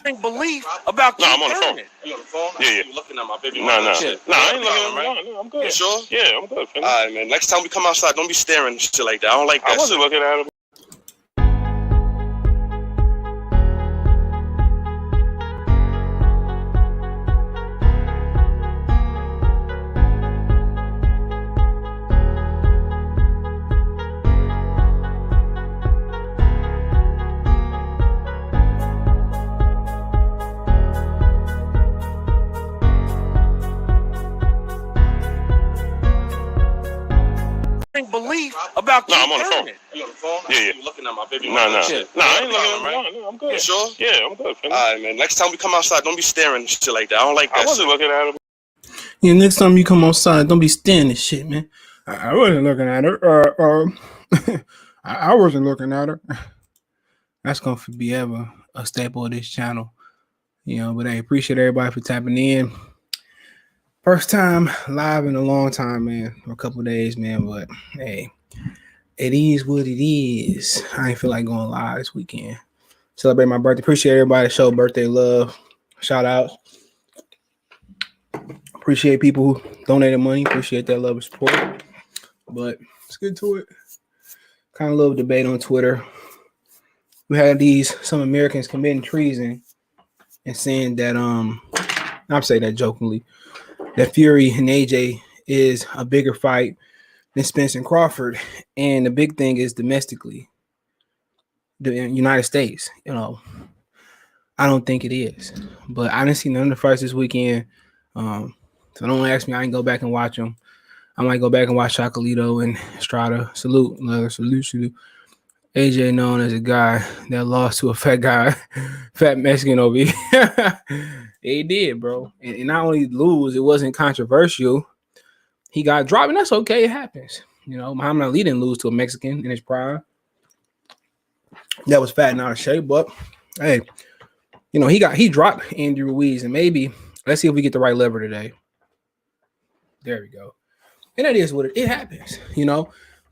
belief about No, I'm on the phone. You on the phone? Yeah. You looking at my baby? No, I ain't looking at him. No, I'm good. You sure? Yeah, I'm good. All right, man. Next time we come outside, don't be staring and shit like that. I don't like that. I wasn't looking at him. Belief about No, I'm on the phone. You on the phone? Yeah. You looking at my baby? No, I ain't looking at him. No, I'm good. You sure? Yeah, I'm good. All right, man. Next time we come outside, don't be staring and shit like that. I don't like that. I wasn't looking at him. Yeah, next time you come outside, don't be staring at shit, man. I wasn't looking at her. I wasn't looking at her. That's going to be ever a staple of this channel. But I appreciate everybody for tapping in. First time live in a long time, man. For a couple of days, man. But, hey, it is what it is. I ain't feel like going live this weekend. Celebrate my birthday. Appreciate everybody that showed birthday love. Shout out. Appreciate people who donated money. Appreciate that love and support. But let's get to it. Kind of a little debate on Twitter. We had some Americans committing treason and saying that I'm saying that jokingly, that Fury and AJ is a bigger fight than Spence and Crawford. And the big thing is domestically, the United States. I don't think it is. But I didn't see none of the fights this weekend. So don't ask me. I ain't go back and watch them. I might go back and watch Chocolito and Estrada. Salute. AJ known as a guy that lost to a fat guy, fat Mexican over here. He did, bro. And not only lose, it wasn't controversial. He got dropped, and that's okay. It happens. Muhammad Ali didn't lose to a Mexican in his prime. That was fat and out of shape, but hey, he dropped Andy Ruiz, and maybe let's see if we get the right lever today. There we go. And that is what it happens,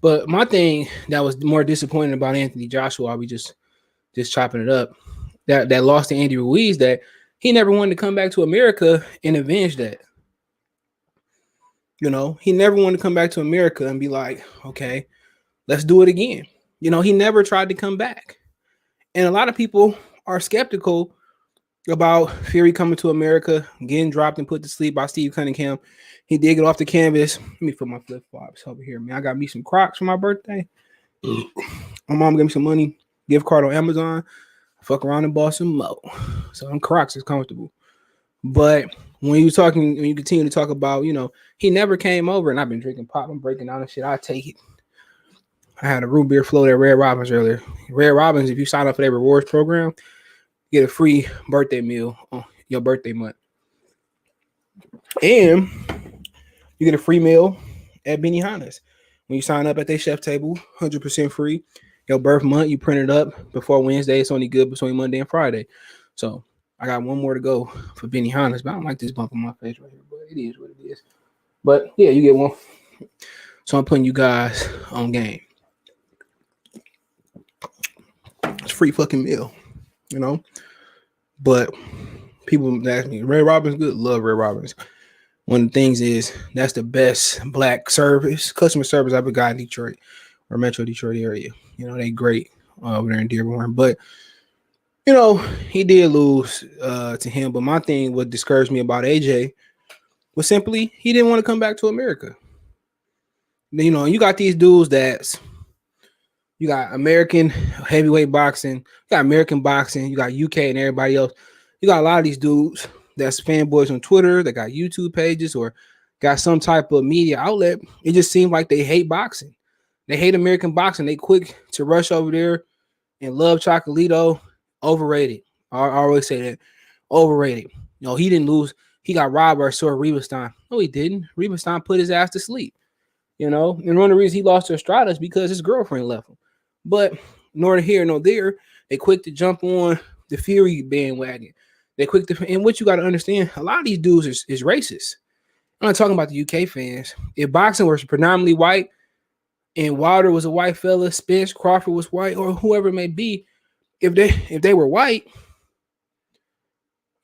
But my thing that was more disappointing about Anthony Joshua, we just chopping it up, that lost to Andy Ruiz, that he never wanted to come back to America and avenge that. He never wanted to come back to America and be like, okay, let's do it again. He never tried to come back. And a lot of people are skeptical about Fury coming to America, getting dropped and put to sleep by Steve Cunningham. He did get off the canvas. Let me put my flip-flops over here, man. I got me some Crocs for my birthday. My mom gave me some money, gift card on Amazon. I fuck around and bought some more. So them Crocs is comfortable. But when you continue to talk about, he never came over, and I've been drinking pop. I'm breaking down and shit. I take it. I had a root beer float at Red Robin's earlier. Red Robin's, if you sign up for their rewards program, you get a free birthday meal on your birthday month. And you get a free meal at Benihana's. When you sign up at their chef table, 100% free. Your birth month, you print it up before Wednesday. It's only good between Monday and Friday. So I got one more to go for Benihana's, but I don't like this bump on my face right here, but it is what it is. But yeah, you get one. So I'm putting you guys on game. It's a free fucking meal, But people ask me, Red Robin's good? Love Red Robin's. One of the things is that's the best black customer service I've ever got in Detroit or Metro Detroit area. They great over there in Dearborn. But, he did lose to him. But my thing, what discouraged me about AJ was simply he didn't want to come back to America. You got these dudes you got American heavyweight boxing, you got American boxing, you got UK and everybody else. You got a lot of these dudes that's fanboys on Twitter, that got YouTube pages or got some type of media outlet. It just seems like they hate boxing. They hate American boxing. They quick to rush over there and love Chocolito. Overrated. I always say that. Overrated. He didn't lose. He got robbed by Sir Riebestein. No, he didn't. Riebestein put his ass to sleep. And one of the reasons he lost to Estrada is because his girlfriend left him. But nor here nor there, they quick to jump on the Fury bandwagon. They quick to, and what you got to understand, a lot of these dudes is racist. I'm not talking about the UK fans. If boxing was predominantly white and Wilder was a white fella, Spence, Crawford was white, or whoever it may be, if they were white,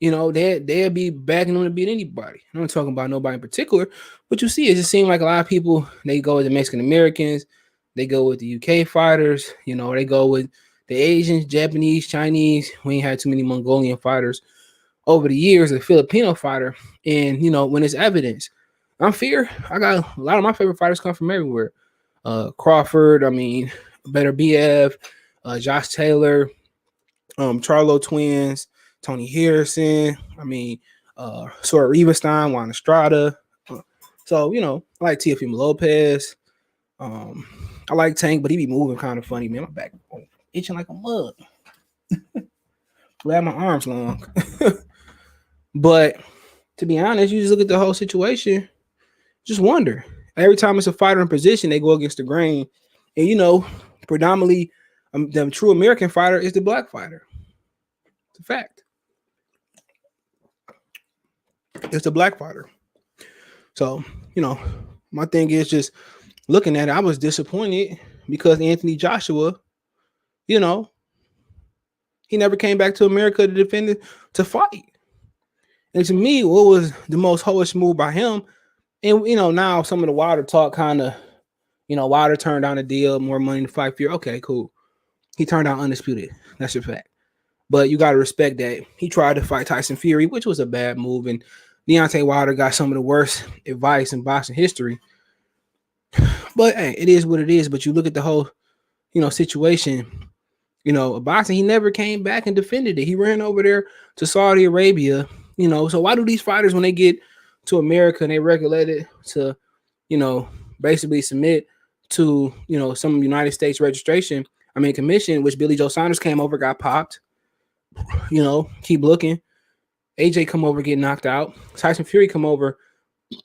you know, they'll be backing them to beat anybody. I'm not talking about nobody in particular, but you see, it just seems like a lot of people, they go with the Mexican Americans, they go with the UK fighters, you know, they go with the Asians, Japanese, Chinese. We ain't had too many Mongolian fighters over the years, a Filipino fighter. And, you know, when it's evidence, I got a lot of my favorite fighters come from everywhere. Crawford, I mean, Better BF, Josh Taylor, Charlo twins, Tony Harrison, I mean, Sora Rivenstein, Juan Estrada. So, you know, I like Teofimo Lopez. I like Tank, but he be moving kind of funny, man. My back itching like a mug. Glad my arms long. But to be honest, you just look at the whole situation, just wonder. Every time it's a fighter in position, they go against the grain. And, you know, predominantly, the true American fighter is the black fighter. It's a fact. It's the black fighter. So, you know, my thing is just looking at it, I was disappointed because Anthony Joshua, you know, he never came back to America to defend it, to fight. And to me, what was the most hoish move by him? And, you know, now some of the Wilder talk kind of, you know, Wilder turned down a deal, more money to fight Fury. Okay, cool. He turned out undisputed. That's a fact. But you got to respect that he tried to fight Tyson Fury, which was a bad move. And Deontay Wilder got some of the worst advice in boxing history. But hey, it is what it is. But you look at the whole, you know, situation, you know, boxing, he never came back and defended it. He ran over there to Saudi Arabia, you know. So why do these fighters, when they get to America and they regulated to, you know, basically submit to, you know, some United States commission, which Billy Joe Saunders came over, got popped, you know, keep looking. AJ come over, get knocked out. Tyson Fury come over,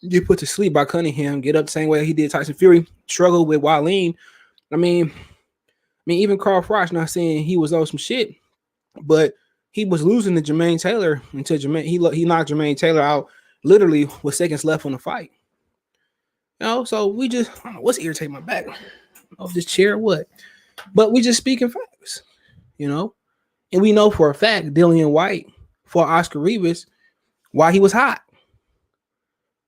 get put to sleep by Cunningham, get up the same way he did Tyson Fury, struggle with Wallin. I mean, even Carl Froch, not saying he was on some shit, but he was losing to Jermaine Taylor until he knocked Jermaine Taylor out literally with seconds left on the fight. You know, so we just, I don't know what's irritating my back. Off this chair, what? But we just speaking facts, you know? And we know for a fact Dillian White fought Oscar Rivas while he was hot.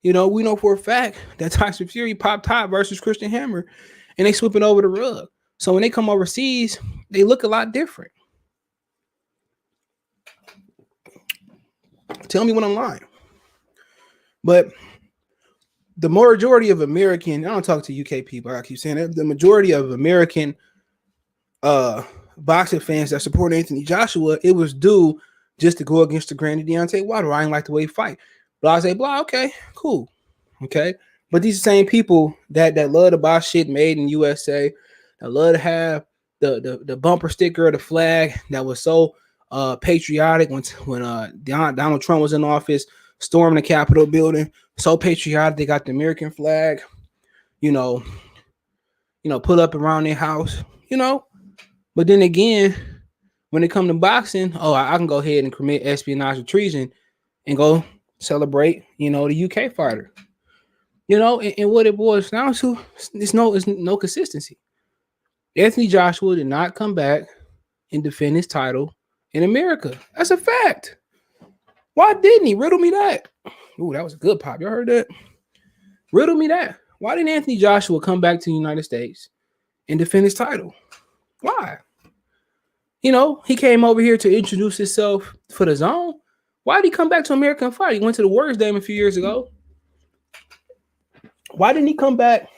You know, we know for a fact that Tyson Fury popped top versus Christian Hammer, and they swooping over the rug. So when they come overseas, they look a lot different. Tell me when I'm lying. But the majority of American, I don't talk to UK people, I keep saying that, the majority of American boxing fans that support Anthony Joshua, it was due just to go against the grain of Deontay Wilder. I ain't like the way he fight. Blah, say, blah, okay, cool. Okay. But these same people that love to buy shit made in USA, that love to have the bumper sticker or the flag that was so patriotic when Donald Trump was in office, storming the Capitol building, so patriotic, they got the American flag, you know, put up around their house, you know. But then again, when it comes to boxing, I can go ahead and commit espionage or treason and go celebrate, you know, the UK fighter. You know, and what it boils down to is no consistency. Anthony Joshua did not come back and defend his title in America. That's a fact. Why didn't he? Riddle me that. Ooh, that was a good pop. Y'all heard that? Riddle me that. Why didn't Anthony Joshua come back to the United States and defend his title? Why? You know, he came over here to introduce himself for the zone. Why did he come back to America and fight? He went to the Warriors game a few years ago. Why didn't he come back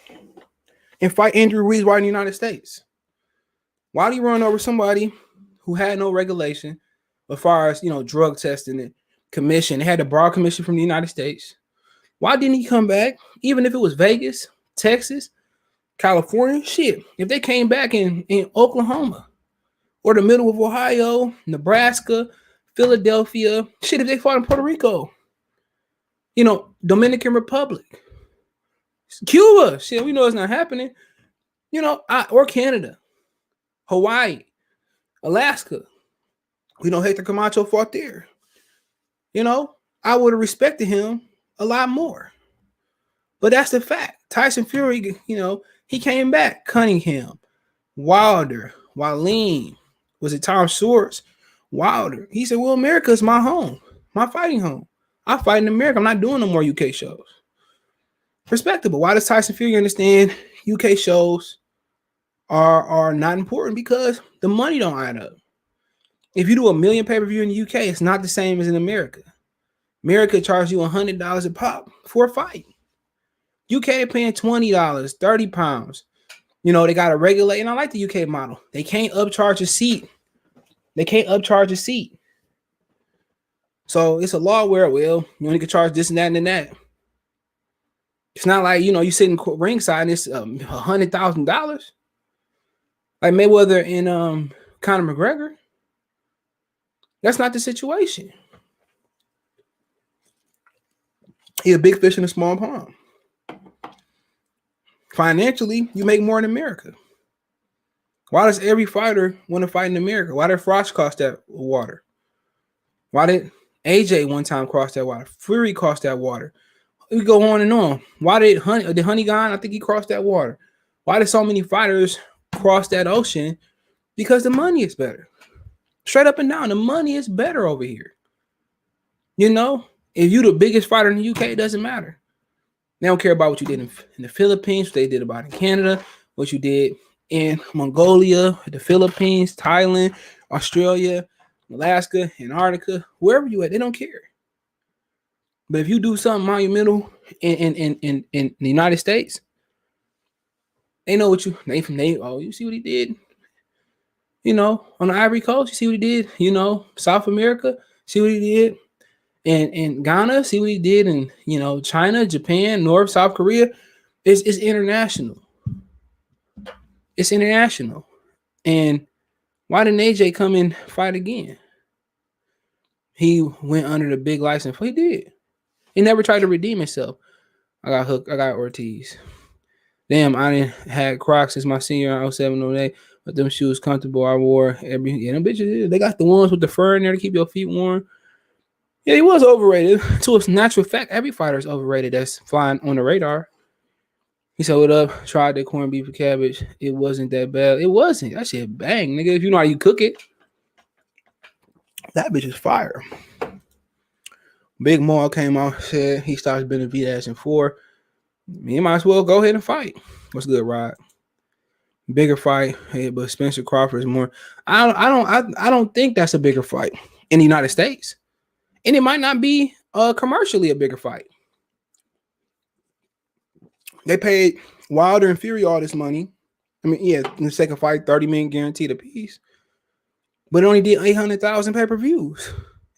and fight Andrew Ruiz right in the United States? Why did he run over somebody who had no regulation as far as, you know, drug testing and commission? They had the broad commission from the United States. Why didn't he come back? Even if it was Vegas, Texas, California, shit. If they came back in Oklahoma or the middle of Ohio, Nebraska, Philadelphia, shit, if they fought in Puerto Rico, you know, Dominican Republic, Cuba, shit, we know it's not happening, you know, or Canada, Hawaii, Alaska. We know Hector Camacho fought there. You know, I would have respected him a lot more. But that's the fact. Tyson Fury, you know, he came back. Cunningham, Wilder, Wallin, was it Tom Schwartz? Wilder. He said, well, America's my home. my fighting home. I fight in America. I'm not doing no more UK shows. Respectable. Why does Tyson Fury understand UK shows are not important? Because the money don't add up. If you do 1 million pay-per-view in the UK, it's not the same as in America. America charges you $100 a pop for a fight. UK, they're paying $20, 30 pounds. You know, they got to regulate, and I like the UK model. They can't upcharge a seat. So it's a law where, well, you only can charge this and that and that. It's not like, you know, you sit in ringside and it's $100,000. Like Mayweather and Conor McGregor. That's not the situation. He's a big fish in a small pond. Financially, you make more in America. Why does every fighter want to fight in America? Why did Frost cross that water? Why did AJ one time cross that water? Fury crossed that water. We go on and on. Why did Honey Gun? I think he crossed that water. Why did so many fighters cross that ocean? Because the money is better. Straight up and down, the money is better over here. You know, if you're the biggest fighter in the UK, it doesn't matter. They don't care about what you did in the Philippines, what they did about in Canada, what you did in Mongolia, the Philippines, Thailand, Australia, Alaska, Antarctica, wherever you at, they don't care. But if you do something monumental in the United States, they know what you you see what he did. You know, on the Ivory Coast, you see what he did. You know, South America, see what he did. In Ghana, see what he did in, you know, China, Japan, North, South Korea. It's international. It's international. And why didn't AJ come and fight again? He went under the big license. He did. He never tried to redeem himself. I got Hook. I got Ortiz. Damn, I didn't had Crocs since my senior in 07, 08. But them shoes comfortable. I wore them bitches. They got the ones with the fur in there to keep your feet warm. Yeah, he was overrated. To a natural fact, every fighter is overrated that's flying on the radar. He sold up, tried the corned beef and cabbage. It wasn't that bad. It wasn't. That shit bang, nigga. If you know how you cook it, that bitch is fire. Big Maul came out, said he starts Benavidez in 4. You might as well go ahead and fight. What's good, Rod? Bigger fight, hey, but Spencer Crawford is more. I don't think that's a bigger fight in the United States, and it might not be commercially a bigger fight. They paid Wilder and Fury all this money. I mean, yeah, in the second fight, $30 million guaranteed a piece, but it only did 800,000 pay-per-views.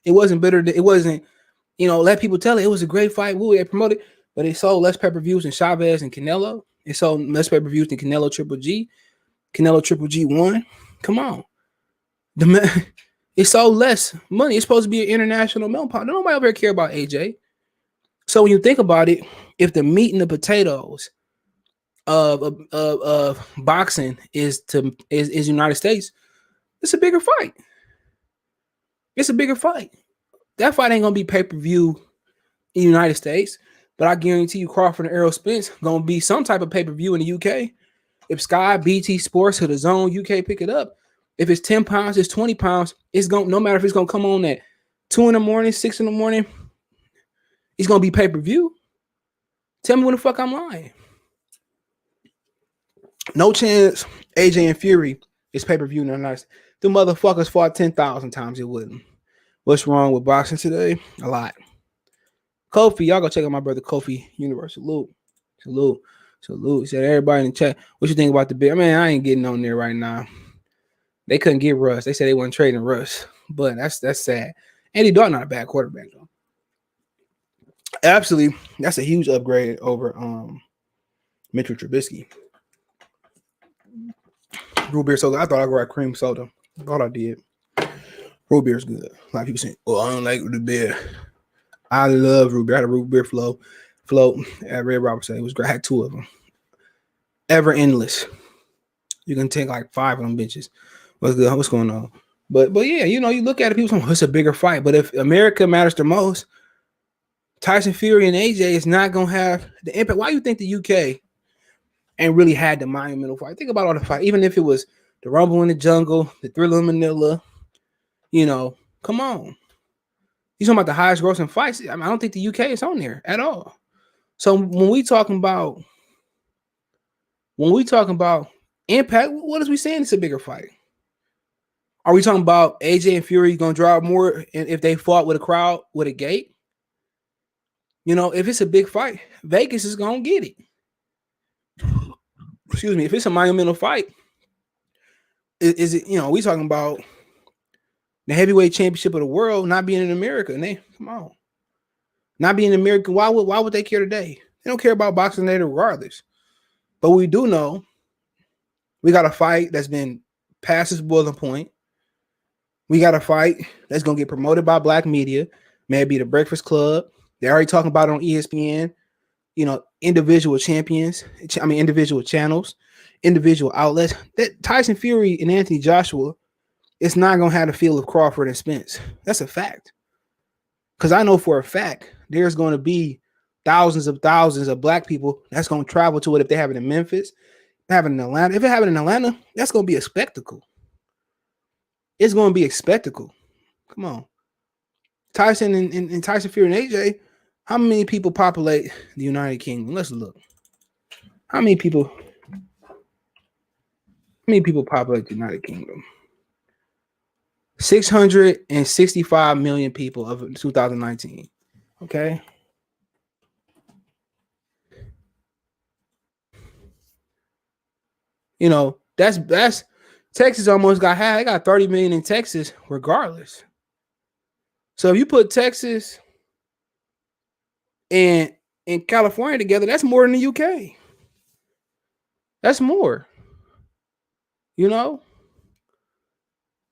It wasn't better. It wasn't, you know, let people tell it was a great fight. Woo, they promoted, but it sold less pay-per-views than Chavez and Canelo. It sold less pay-per-views than Canelo Triple G. Canelo Triple G won. Come on. It sold less money. It's supposed to be an international melon pot. Nobody over here care about AJ. So when you think about it, if the meat and the potatoes of boxing is United States, it's a bigger fight. It's a bigger fight. That fight ain't gonna be pay-per-view in the United States. But I guarantee you Crawford and Errol Spence going to be some type of pay-per-view in the UK. If Sky, BT Sports, or the Zone UK pick it up, if it's 10 pounds, it's 20 pounds, it's going no matter if it's going to come on at 2 in the morning, 6 in the morning, it's going to be pay-per-view. Tell me when the fuck I'm lying. No chance AJ and Fury is pay-per-view in the United States. The motherfuckers fought 10,000 times, it wouldn't. What's wrong with boxing today? A lot. Kofi, y'all go check out my brother Kofi Universe. Salute. He said, everybody in the chat, what you think about the bid? Man, I ain't getting on there right now. They couldn't get Russ. They said they weren't trading Russ. But that's sad. Andy Dalton not a bad quarterback, though. Absolutely. That's a huge upgrade over Mitchell Trubisky. Root beer soda. I thought I'd go at cream soda. Thought I did. Root beer's good. A lot of people saying, oh, I don't like the beer. I love root beer. I had a root beer float at Red Robinson. It was great. I had 2 of them. Ever endless. You can take like 5 of them bitches. What's good? What's going on? But yeah, you know, you look at it, people say, oh, it's a bigger fight. But if America matters the most, Tyson Fury and AJ is not gonna have the impact. Why do you think the UK ain't really had the monumental fight? Think about all the fight, even if it was the Rumble in the Jungle, the Thriller in Manila. You know, come on. You talking about the highest grossing fights? I don't think the UK is on there at all. So when we talking about impact, what is we saying? It's a bigger fight. Are we talking about AJ and Fury going to draw more if they fought with a crowd with a gate? If it's a big fight, Vegas is going to get it. Excuse me. If it's a monumental fight, is it? We talking about the heavyweight championship of the world not being in America? And come on, not being in America. Why would they care today? They don't care about boxing today regardless. But we do know we got a fight that's been past its boiling point. We got a fight that's going to get promoted by black media, maybe the Breakfast Club. They're already talking about it on ESPN, individual champions, individual channels, individual outlets. That Tyson Fury and Anthony Joshua, it's not going to have the feel of Crawford and Spence. That's a fact. Because I know for a fact there's going to be thousands of black people that's going to travel to it if they have it in Memphis, have it in Atlanta. If it have it in Atlanta, that's going to be a spectacle. It's going to be a spectacle. Come on. Tyson and Tyson Fury and AJ, how many people populate the United Kingdom? Let's look. How many people populate the United Kingdom? 665 million people of 2019. Okay. That's Texas almost got half. They got 30 million in Texas regardless. So if you put Texas and California together, that's more than the UK. That's more.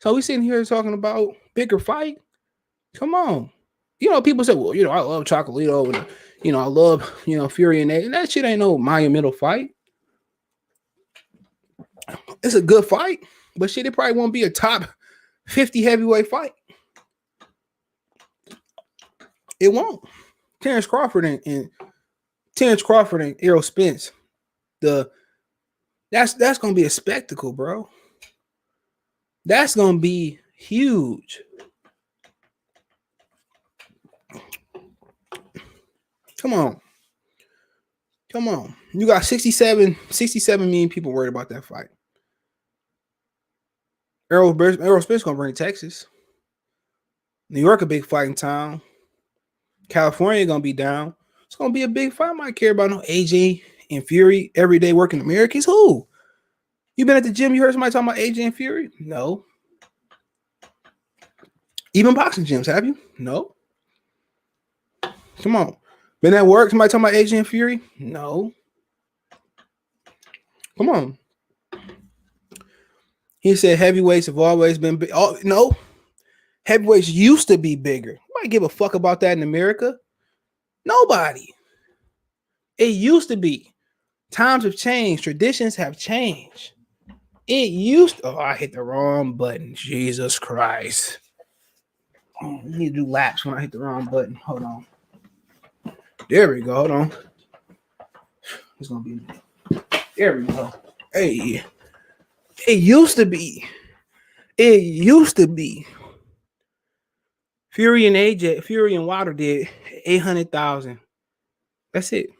So we sitting here talking about bigger fight. Come on. People say, well, I love Chocolito and I love, Fury and that shit ain't no monumental fight. It's a good fight, but shit, it probably won't be a top 50 heavyweight fight. It won't. Terrence Crawford and Errol Spence. That's gonna be a spectacle, bro. That's gonna be huge. Come on. You got 67 million people worried about that fight. Errol Spence gonna bring Texas. New York a big fighting town. California gonna be down. It's gonna be a big fight. I might care about no AJ and Fury, everyday working Americans. Who? You been at the gym? You heard somebody talking about AJ and Fury? No. Even boxing gyms, have you? No. Come on. Been at work? Somebody talking about AJ and Fury? No. Come on. He said heavyweights have always been big. Oh, no. Heavyweights used to be bigger. Nobody give a fuck about that in America. Nobody. It used to be. Times have changed. Traditions have changed. It used to. Oh, I hit the wrong button. Jesus Christ. Oh, I need to do laps when I hit the wrong button. Hold on. There we go. Hold on. It's going to be. There we go. Hey. It used to be. Fury and Wilder did 800,000. That's it.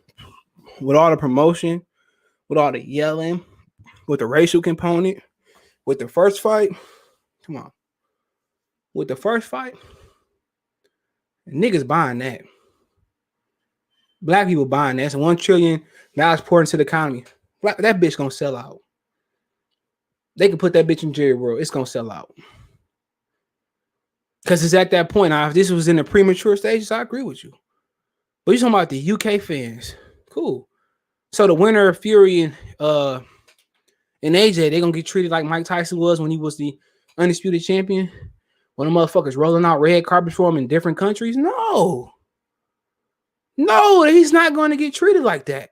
With all the promotion, with all the yelling, with the racial component, with the first fight. Come on. With the first fight, niggas buying that. Black people buying that. It's $1 trillion poured into the economy. That bitch gonna sell out. They can put that bitch in Jerry World. It's gonna sell out. Because it's at that point. Now, if this was in the premature stages, I agree with you. But you're talking about the UK fans. Cool. So the winner of Fury and AJ, they're gonna get treated like Mike Tyson was when he was the undisputed champion. When the motherfuckers rolling out red carpets for him in different countries. No, he's not going to get treated like that.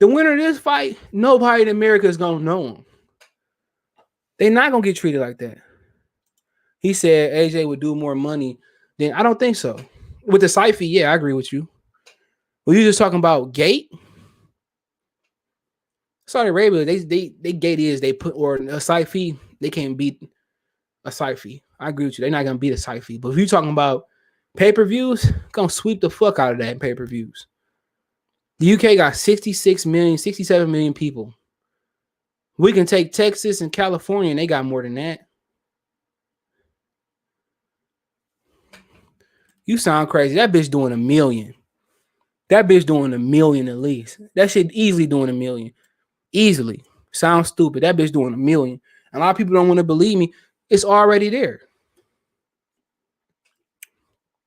The winner of this fight, nobody in America is going to know him. They're not going to get treated like that. He said AJ would do more money than. I don't think so. With the site fee, yeah, I agree with you. Were you just talking about gate? Saudi Arabia, they gate is they put, or a site fee, they can't beat a site fee. I agree with you. They're not gonna beat a site fee. But if you're talking about pay-per-views, gonna sweep the fuck out of that in pay-per-views. The UK got 66 million, 67 million people. We can take Texas and California, and they got more than that. You sound crazy. That bitch doing 1 million. That bitch doing 1 million at least. That shit easily doing 1 million. Easily. Sounds stupid. That bitch doing 1 million. A lot of people don't want to believe me. It's already there.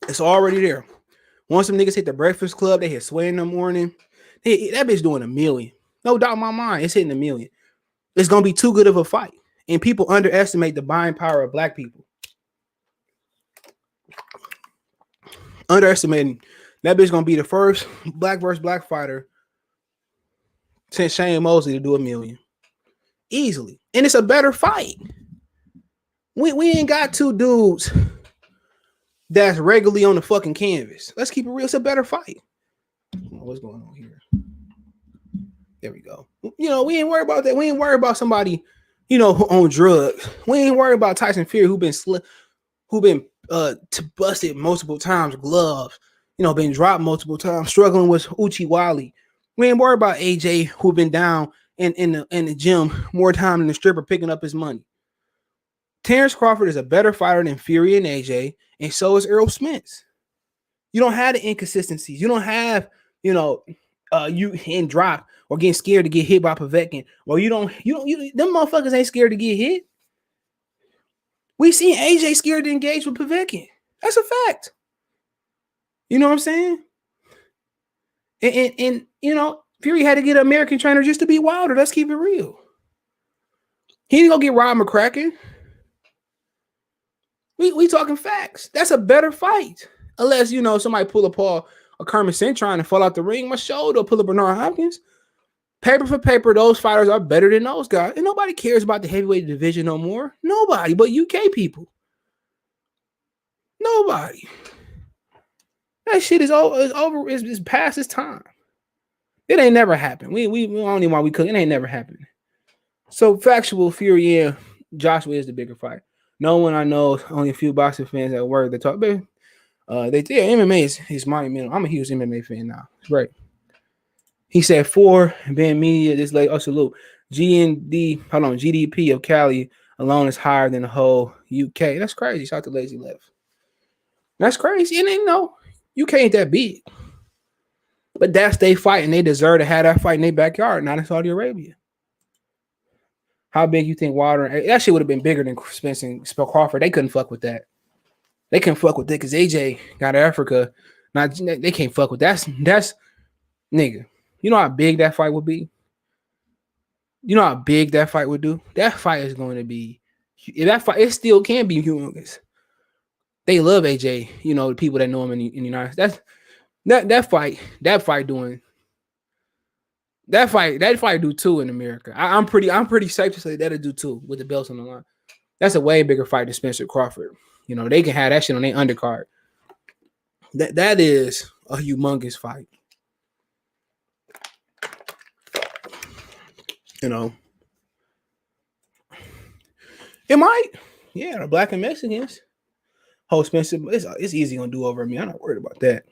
It's already there. Once some niggas hit the Breakfast Club, they hit Sway in the morning. That bitch doing 1 million. No doubt in my mind, it's hitting 1 million. It's gonna be too good of a fight. And people underestimate the buying power of black people. Underestimating that bitch gonna be the first black versus black fighter since Shane Mosley to do 1 million. Easily. And it's a better fight. We ain't got two dudes that's regularly on the fucking canvas. Let's keep it real. It's a better fight. What's going on here? There we go. You know, we ain't worried about that. We ain't worried about somebody, you know, who on drugs. We ain't worried about Tyson Fury who been busted multiple times, gloves, you know, been dropped multiple times, struggling with Uchiwali. We ain't worried about AJ who been down in the gym more time than the stripper picking up his money. Terrence Crawford is a better fighter than Fury and AJ, and so is Errol Spence. You don't have the inconsistencies. You don't have, you know, you in drop or getting scared to get hit by Povetkin. Well, them motherfuckers ain't scared to get hit. We seen AJ scared to engage with Povetkin. That's a fact. You know what I'm saying? And you know, Fury had to get an American trainer just to be Wilder. Let's keep it real. He didn't go get Rob McCracken. We talking facts. That's a better fight. Unless, you know, somebody pull up a Kermit Cintron and fall out the ring, my shoulder, pull up Bernard Hopkins. Paper for paper, those fighters are better than those guys. And nobody cares about the heavyweight division no more. Nobody but UK people. Nobody. That shit is over. It's past its time. It ain't never happened. We don't know why we couldn't. It ain't never happened. So factual, Fury and Joshua is the bigger fight. No one I know, only a few boxing fans at work that talk, but MMA is monumental. I'm a huge MMA fan now. It's great. He said 4 Ben Media this late. Oh, salute. GDP of Cali alone is higher than the whole UK. That's crazy. Shout out to Lazy Left. That's crazy. And they know UK ain't that big. But that's they fight, and they deserve to have that fight in their backyard, not in Saudi Arabia. How big you think Wilder? That shit would have been bigger than Spence and Crawford. They couldn't fuck with that. They couldn't fuck with it because AJ got Africa. Now they can't fuck with that. That's nigga. You know how big that fight would be? You know how big that fight would do? That fight is going to be that fight. It still can be humongous. They love AJ. You know, the people that know him in the United States. That fight doing. That fight do 2 in America. I'm pretty safe to say that'll do 2 with the belts on the line. That's a way bigger fight than Spencer Crawford. You know, they can have that shit on their undercard. That is a humongous fight. You know. It might. Yeah, the black and Mexicans. Whole Spencer, it's easy gonna do over me. I'm not worried about that.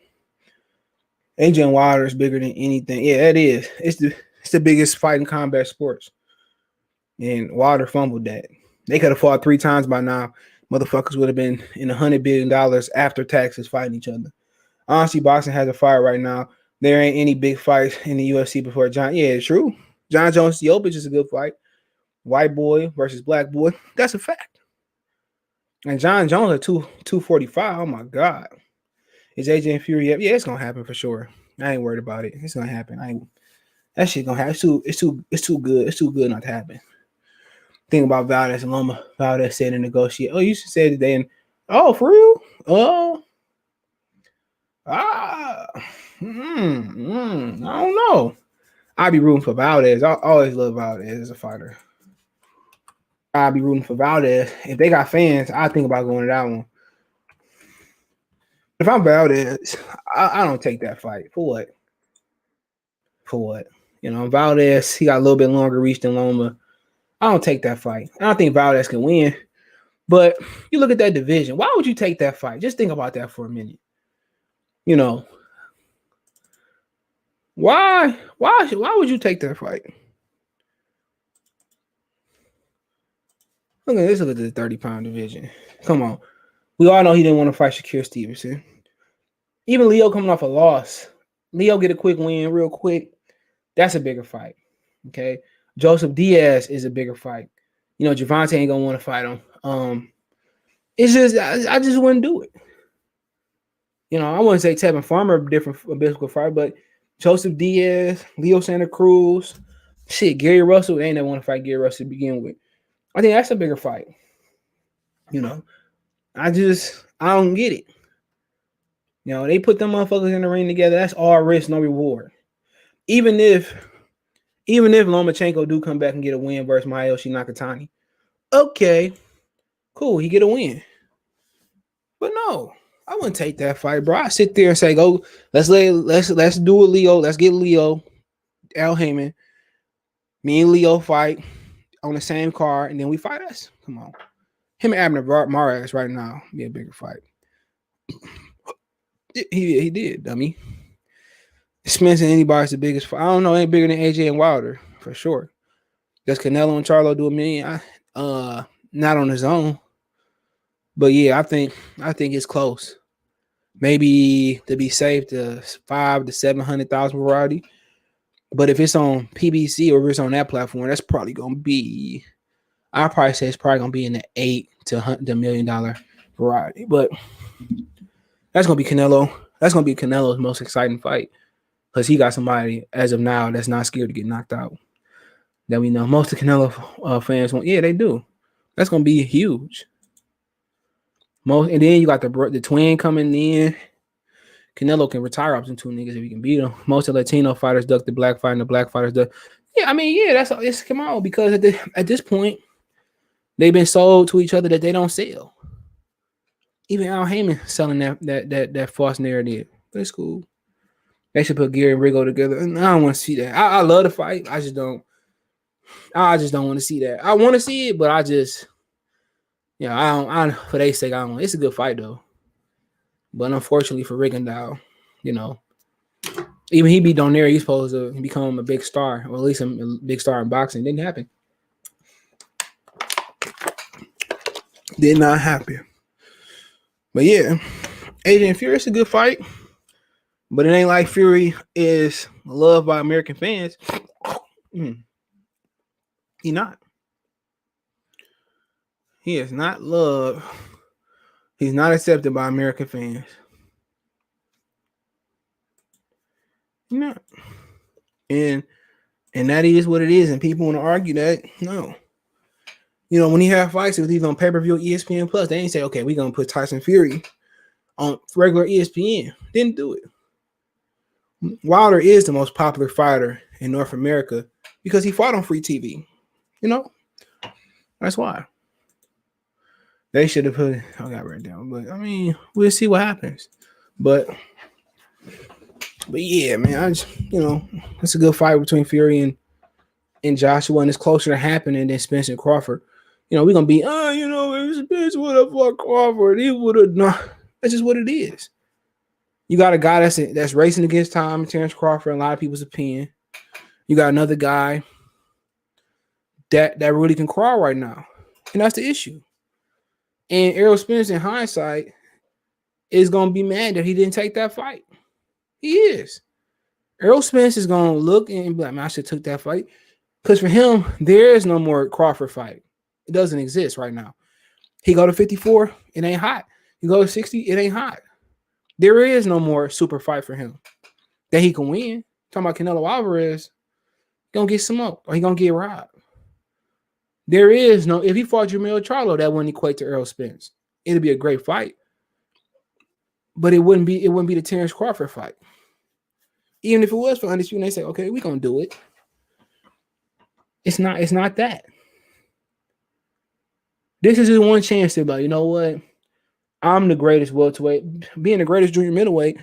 AJ and Wilder is bigger than anything. Yeah, it is. It's the biggest fight in combat sports. And Wilder fumbled that. They could have fought 3 times by now. Motherfuckers would have been in $100 billion after taxes fighting each other. Honestly, boxing has a fight right now. There ain't any big fights in the UFC before John. Yeah, it's true. John Jones Jokic is a good fight. White boy versus black boy. That's a fact. And John Jones at 245. Oh my God. Is AJ and Fury up? Yeah, it's gonna happen for sure. I ain't worried about it. It's gonna happen. That shit gonna happen. It's too good. It's too good not to happen. Think about Valdez and Loma. Valdez said to negotiate. Oh, you should say today. And for real? I don't know. I'd be rooting for Valdez. I always love Valdez as a fighter. I'd be rooting for Valdez. If they got fans, I think about going to that one. If I'm Valdez, I don't take that fight. For what? You know, Valdez, he got a little bit longer reach than Loma. I don't take that fight. I don't think Valdez can win. But you look at that division. Why would you take that fight? Just think about that for a minute. You know, why would you take that fight? Look at the 30-pound division. Come on. We all know he didn't want to fight Shakur Stevenson. Even Leo coming off a loss. Leo get a quick win real quick. That's a bigger fight. Okay. Joseph Diaz is a bigger fight. You know, Javante ain't gonna want to fight him. It's just I just wouldn't do it. You know, I wouldn't say Tevin Farmer a difficult fight, but Joseph Diaz, Leo Santa Cruz, Gary Russell, they ain't never want to fight Gary Russell to begin with. I think that's a bigger fight. You know, I don't get it. You know, they put them motherfuckers in the ring together. That's all risk, no reward. Even if Lomachenko do come back and get a win versus Mayoshi Nakatani, okay, cool, he get a win. But no, I wouldn't take that fight, bro. I sit there and say, go, let's do it, Leo. Let's get Leo, Al Heyman. Me and Leo fight on the same card, and then we fight us. Come on. Him and Abner Mares right now be a bigger fight. He did, dummy. Spence and anybody's the biggest fight. I don't know, ain't bigger than AJ and Wilder, for sure. Does Canelo and Charlo do a million? Not on his own. But yeah, I think it's close. Maybe to be safe, to 500,000 to 700,000 variety. But if it's on PBC or if it's on that platform, that's probably gonna be. I'd probably say it's probably gonna be in the $8 to $100 million variety. But that's gonna be Canelo. That's gonna be Canelo's most exciting fight because he got somebody as of now that's not scared to get knocked out. That we know most of Canelo fans want. Yeah, they do. That's gonna be huge. And then you got the twin coming in. Canelo can retire up to 2 niggas if he can beat them. Most of the Latino fighters duck the black fight, and the black fighters duck. Yeah, I mean, yeah, it's come on because at this point they've been sold to each other that they don't sell. Even Al Heyman selling that false narrative. But it's cool. They should put Gary and Rigo together. And I don't want to see that. I love the fight. I just don't want to see that. I want to see it, but I just. Yeah, I don't. For their sake, I don't. It's a good fight though, but unfortunately for Rigondeaux, you know, even he beat Donaire, he's supposed to become a big star, or at least a big star in boxing. Didn't happen. Did not happen. But yeah, Adrian Fury, it's a good fight, but it ain't like Fury is loved by American fans. He not. He is not loved. He's not accepted by American fans. No. And that is what it is. And people want to argue that. No. You know, when he had fights, it was either on pay-per-view or ESPN Plus. They ain't say, okay, we're going to put Tyson Fury on regular ESPN. Didn't do it. Wilder is the most popular fighter in North America because he fought on free TV. You know? That's why. They should have put it. I got written down, but I mean, we'll see what happens. But yeah, man, it's a good fight between Fury and Joshua, and it's closer to happening than Spence and Crawford. You know, we're gonna be, if Spence would have fought Crawford, he would have not. That's just what it is. You got a guy that's racing against time, Terrence Crawford, in a lot of people's opinion. You got another guy that really can crawl right now, and that's the issue. And Errol Spence, in hindsight, is going to be mad that he didn't take that fight. He is. Errol Spence is going to look and be like, man, I should have took that fight. Because for him, there is no more Crawford fight. It doesn't exist right now. He go to 54, it ain't hot. You go to 60, it ain't hot. There is no more super fight for him that he can win. Talking about Canelo Alvarez, he going to get smoked or he going to get robbed. There is no, if he fought Jermall Charlo, that wouldn't equate to Errol Spence. It'd be a great fight. But it wouldn't be the Terrence Crawford fight. Even if it was for undisputed, they say, okay, we're gonna do it. It's not that. This is his one chance to be like, you know what? I'm the greatest welterweight. Being the greatest junior middleweight,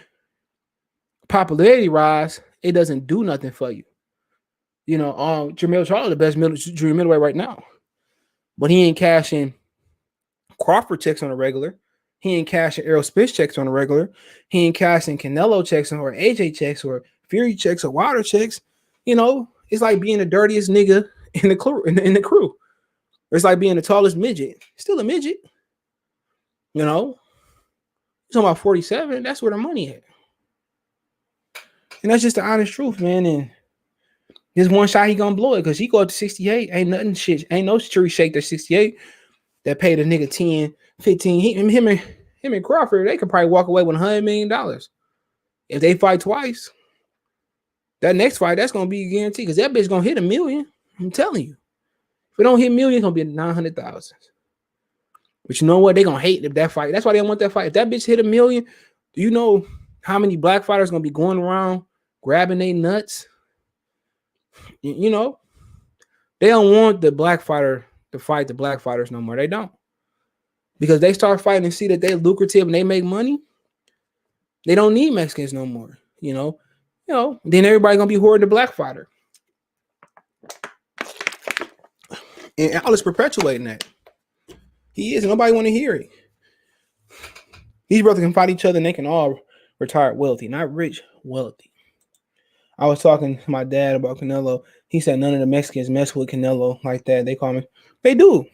popularity rise, it doesn't do nothing for you. You know, Jermall Charlo, the best junior middleweight right now. But he ain't cashing Crawford checks on a regular. He ain't cashing Errol Spence checks on a regular. He ain't cashing Canelo checks or AJ checks or Fury checks or Wilder checks. You know, it's like being the dirtiest nigga in the crew. It's like being the tallest midget. Still a midget. You know, you're talking about 47. That's where the money at. And that's just the honest truth, man. And this one shot, he gonna blow it because he go up to 68. Ain't nothing shit. Ain't no jury shake that 68 that paid a nigga 10, 15. Him and Crawford, they could probably walk away with $100 million. If they fight twice, that next fight, that's gonna be a guarantee because that bitch gonna hit $1 million. I'm telling you. If it don't hit $1 million, it's gonna be 900,000. But you know what? They gonna hate if that fight. That's why they don't want that fight. If that bitch hit $1 million, do you know how many black fighters gonna be going around grabbing their nuts? You know, they don't want the black fighter to fight the black fighters no more. They don't. Because they start fighting and see that they're lucrative and they make money. They don't need Mexicans no more. You know, then everybody gonna be hoarding the black fighter. And Al is perpetuating that. He is. Nobody want to hear it. These brothers can fight each other and they can all retire wealthy. Not rich, wealthy. I was talking to my dad about Canelo. He said none of the Mexicans mess with Canelo like that. They call me. They do.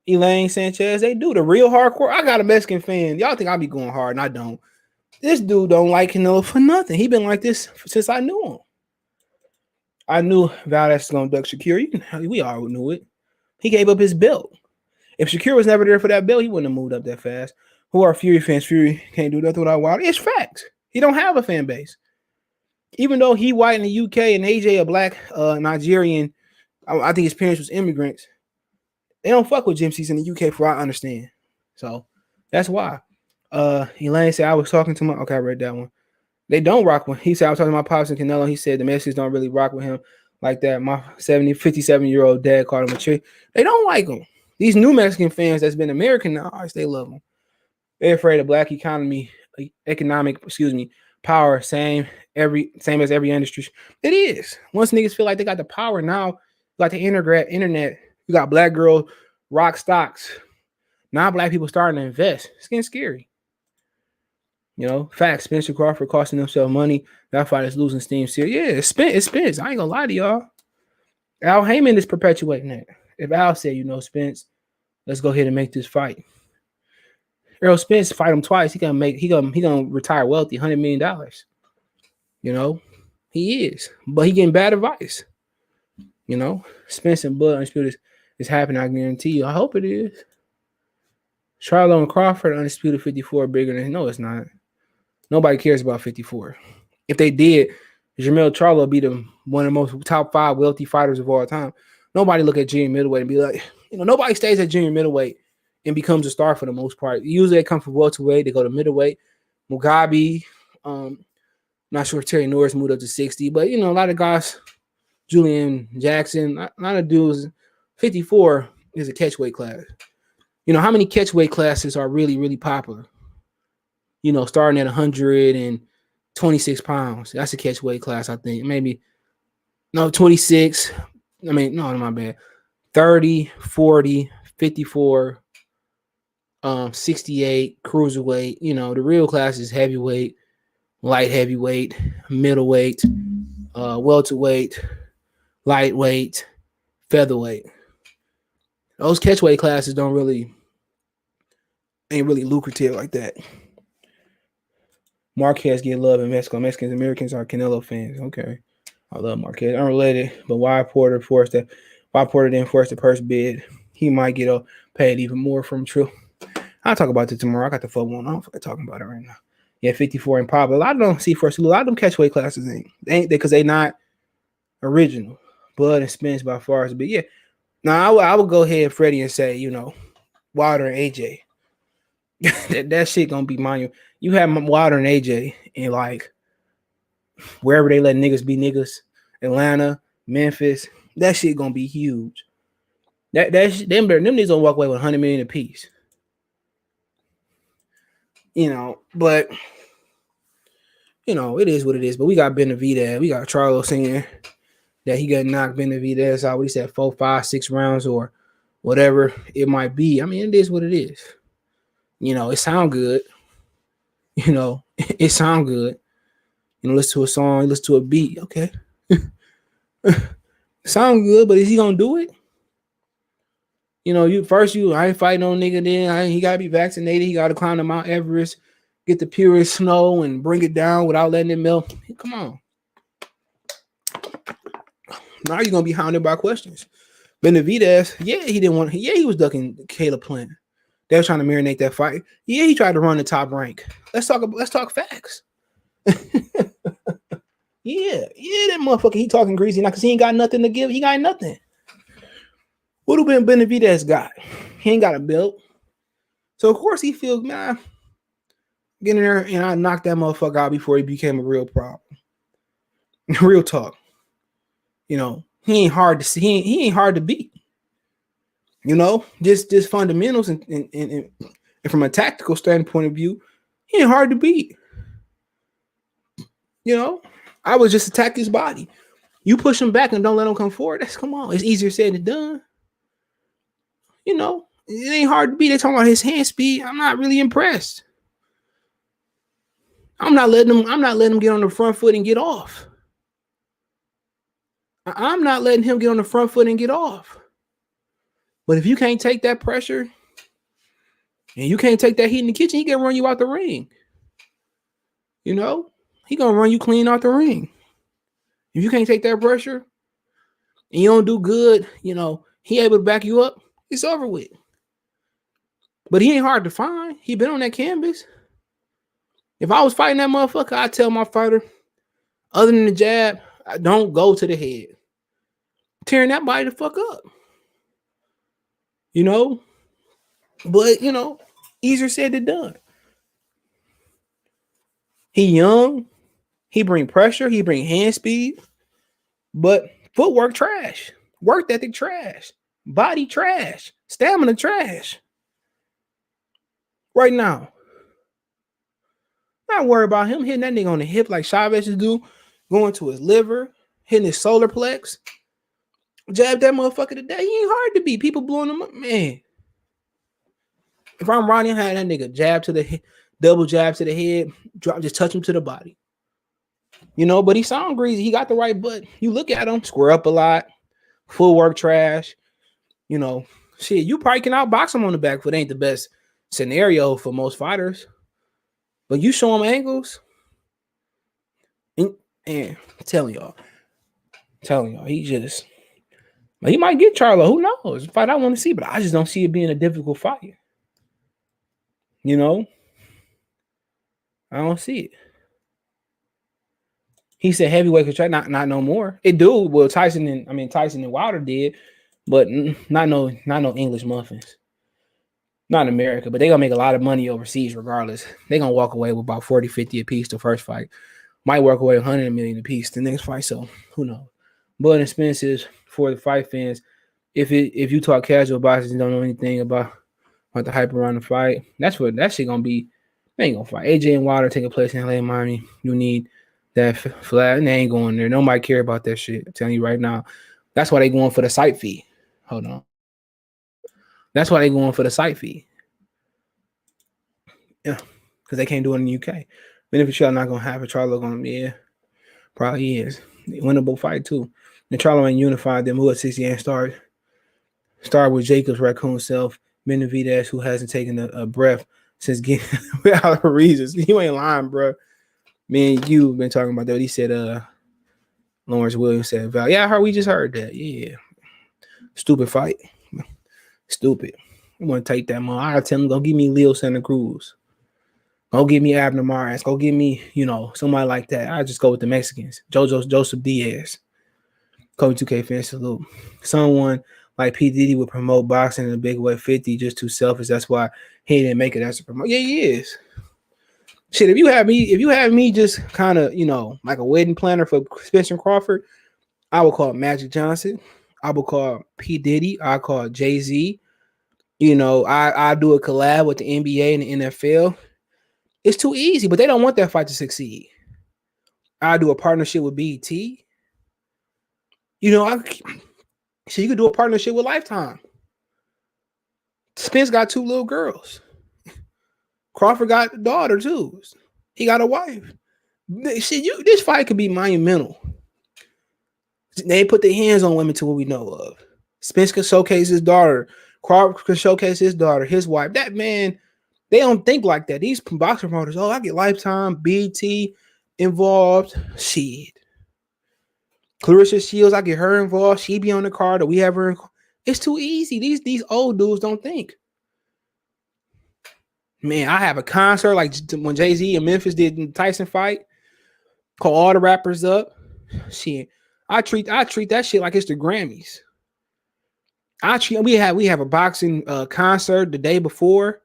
Elaine Sanchez, they do. The real hardcore. I got a Mexican fan. Y'all think I be going hard, and I don't. This dude don't like Canelo for nothing. He been like this since I knew him. I knew Valdez was going to duck Shakir. We all knew it. He gave up his belt. If Shakir was never there for that belt, he wouldn't have moved up that fast. Who are Fury fans? Fury can't do nothing without Wilder. It's facts. He don't have a fan base. Even though he white in the UK and AJ a black Nigerian, I think his parents was immigrants. They don't fuck with gypsies in the UK, for I understand. So that's why. Elaine said I was talking to my. Okay, I read that one. They don't rock with. He said I was talking to my pops and Canelo. He said the Mexicans don't really rock with him like that. My 57-year-old dad called him a trick. They don't like him. These new Mexican fans that's been Americanized, they love him. They're afraid of black economic power, same as every industry. It is. Once niggas feel like they got the power now, like the internet, you got black girls rock stocks. Now black people starting to invest. It's getting scary. You know, facts. Spencer Crawford costing himself money. That fight is losing steam. Yeah, it's Spence. I ain't gonna lie to y'all. Al Heyman is perpetuating that. If Al said, Spence, let's go ahead and make this fight. Errol Spence fight him twice. He gonna retire wealthy, $100 million. You know, he is, but he getting bad advice. You know, Spence and Bud Undisputed is happening. I guarantee you. I hope it is. Charlo and Crawford Undisputed 54 bigger than no, it's not. Nobody cares about 54. If they did, Jermall Charlo be one of the most top 5 wealthy fighters of all time. Nobody look at junior middleweight and be like, nobody stays at junior middleweight and becomes a star for the most part. Usually they come from welterweight, they go to middleweight. Mugabe, not sure if Terry Norris moved up to 60, but a lot of guys, Julian Jackson, a lot of dudes, 54 is a catchweight class. How many catchweight classes are really, really popular? Starting at 126 pounds. That's a catchweight class, I think. Maybe, 26. No, my bad. 30, 40, 54, 68, cruiserweight. The real class is heavyweight, light heavyweight, middleweight, welterweight, lightweight, featherweight. Those catchweight classes ain't really lucrative like that. Marquez get love in Mexico. Americans are Canelo fans. Okay. I love Marquez. Unrelated, but why Porter didn't force the purse bid? He might get paid even more from True. I'll talk about it tomorrow. I got the full one. I don't feel like talking about it right now. Yeah, 54 and popular. A lot of them see first. A lot of them catchweight classes ain't because they not original. Bud and Spence by far is big. Yeah. Now I would go ahead, Freddie, and say, Wilder and AJ. that shit gonna be monumental. You have Wilder and AJ in like wherever they let niggas be niggas, Atlanta, Memphis. That shit gonna be huge. Them niggas gonna walk away with $100 million apiece. But it is what it is. But we got Benavidez. We got Charlo saying that he got knocked Benavidez out. What he said, 4, 5, 6 rounds or whatever it might be. I mean, it is what it is. You know, it sound good. You know, it sound good. You know, listen to a song, listen to a beat. Okay. Sound good, but is he gonna do it? You know, I ain't fighting no nigga. Then he gotta be vaccinated. He gotta climb the Mount Everest, get the purest snow, and bring it down without letting it melt. Come on. Now you're gonna be hounded by questions. Benavidez, he was ducking Caleb Plant. They were trying to marinate that fight. Yeah, he tried to run the top rank. Let's talk facts. Yeah, that motherfucker. He talking greasy now because he ain't got nothing to give. He got nothing. What do Benavidez got? He ain't got a belt. So of course he feels, man, get in there and I knocked that motherfucker out before he became a real problem. Real talk. You know, he ain't hard to see. He ain't hard to beat. You know, just fundamentals and from a tactical standpoint of view, he ain't hard to beat. You know, I would just attack his body. You push him back and don't let him come forward. Come on. It's easier said than done. You know, it ain't hard to beat. They're talking about his hand speed. I'm not really impressed. I'm not letting him get on the front foot and get off. I'm not letting him get on the front foot and get off. But if you can't take that pressure and you can't take that heat in the kitchen, he can run you out the ring. You know, he gonna run you clean out the ring. If you can't take that pressure and you don't do good, you know, he able to back you up, it's over with. But he ain't hard to find. He been on that canvas. If I was fighting that motherfucker, I'd tell my fighter, other than the jab, don't go to the head. Tearing that body the fuck up. You know? But, you know, easier said than done. He young. He bring pressure. He bring hand speed. But footwork trash. Work ethic trash. Body trash. Stamina trash. Right now. Not worried about him hitting that nigga on the hip like Chavez do. Going to his liver. Hitting his solar plex. Jab that motherfucker today. He ain't hard to beat. People blowing him up. Man. If I'm Ronnie, I had that nigga jab to the head, double jab to the head, just touch him to the body. You know, but he sound greasy. He got the right butt. You look at him, square up a lot, full work trash. You know, shit, you probably can outbox him on the back foot. Ain't the best scenario for most fighters. But you show him angles. And I'm telling y'all, he might get Charlo. Who knows? Fight I want to see, but I just don't see it being a difficult fight. You know, I don't see it. He said heavyweight could try, not no more. It do. Well, Tyson and Wilder did, but not no English muffins. Not in America, but they're gonna make a lot of money overseas regardless. They're gonna walk away with about 40, 50 a piece the first fight. Might walk away 100 million a piece the next fight. So who knows? But in Spence's for the fight fans, if you talk casual boxers and don't know anything about the hype around the fight, that's what that shit gonna be. They ain't gonna fight. AJ and Wilder taking place in LA, Miami. You need that flat, and they ain't going there. Nobody care about that shit. I'm telling you right now. That's why they going for the site fee. Hold on. That's why they going for the site fee. Yeah, because they can't do it in the UK. Benavidez not gonna have it. Charlo gonna probably is. Winnable fight too. And Charlo ain't unified them who at 60 and start with Jacobs raccoon self. Benavidez, who hasn't taken a breath since getting without reasons. You ain't lying, bro. Me and you been talking about that. He said, Lawrence Williams said, Val. Yeah, we just heard that. Yeah. Stupid fight. Stupid. I'm going to take that money. I'll tell him, go give me Leo Santa Cruz. Go give me Abner Mares. Go give me, somebody like that. I just go with the Mexicans. Joseph Diaz. Kobe 2K fan salute. Someone like P. Diddy would promote boxing in a big way. 50 just too selfish. That's why he didn't make it as a promoter. Yeah, he is. Shit, if you have me just kind of, like a wedding planner for Spencer Crawford, I would call Magic Johnson. I would call P. Diddy. I call Jay-Z. I do a collab with the NBA and the NFL. It's too easy, but they don't want that fight to succeed. I do a partnership with BET. So you could do a partnership with Lifetime. Spence got 2 little girls. Crawford got a daughter too. He got a wife. Shit, this fight could be monumental. They ain't put their hands on women to what we know of. Spence could showcase his daughter. Crawford could showcase his daughter, his wife. That man, they don't think like that. These boxing promoters, I get Lifetime, BT involved. Shit. Clarissa Shields, I get her involved. She be on the card, or we have her in. It's too easy. These old dudes don't think. Man, I have a concert like when Jay-Z and Memphis did the Tyson fight. Call all the rappers up. Shit. I treat that shit like it's the Grammys. We have a boxing concert the day before.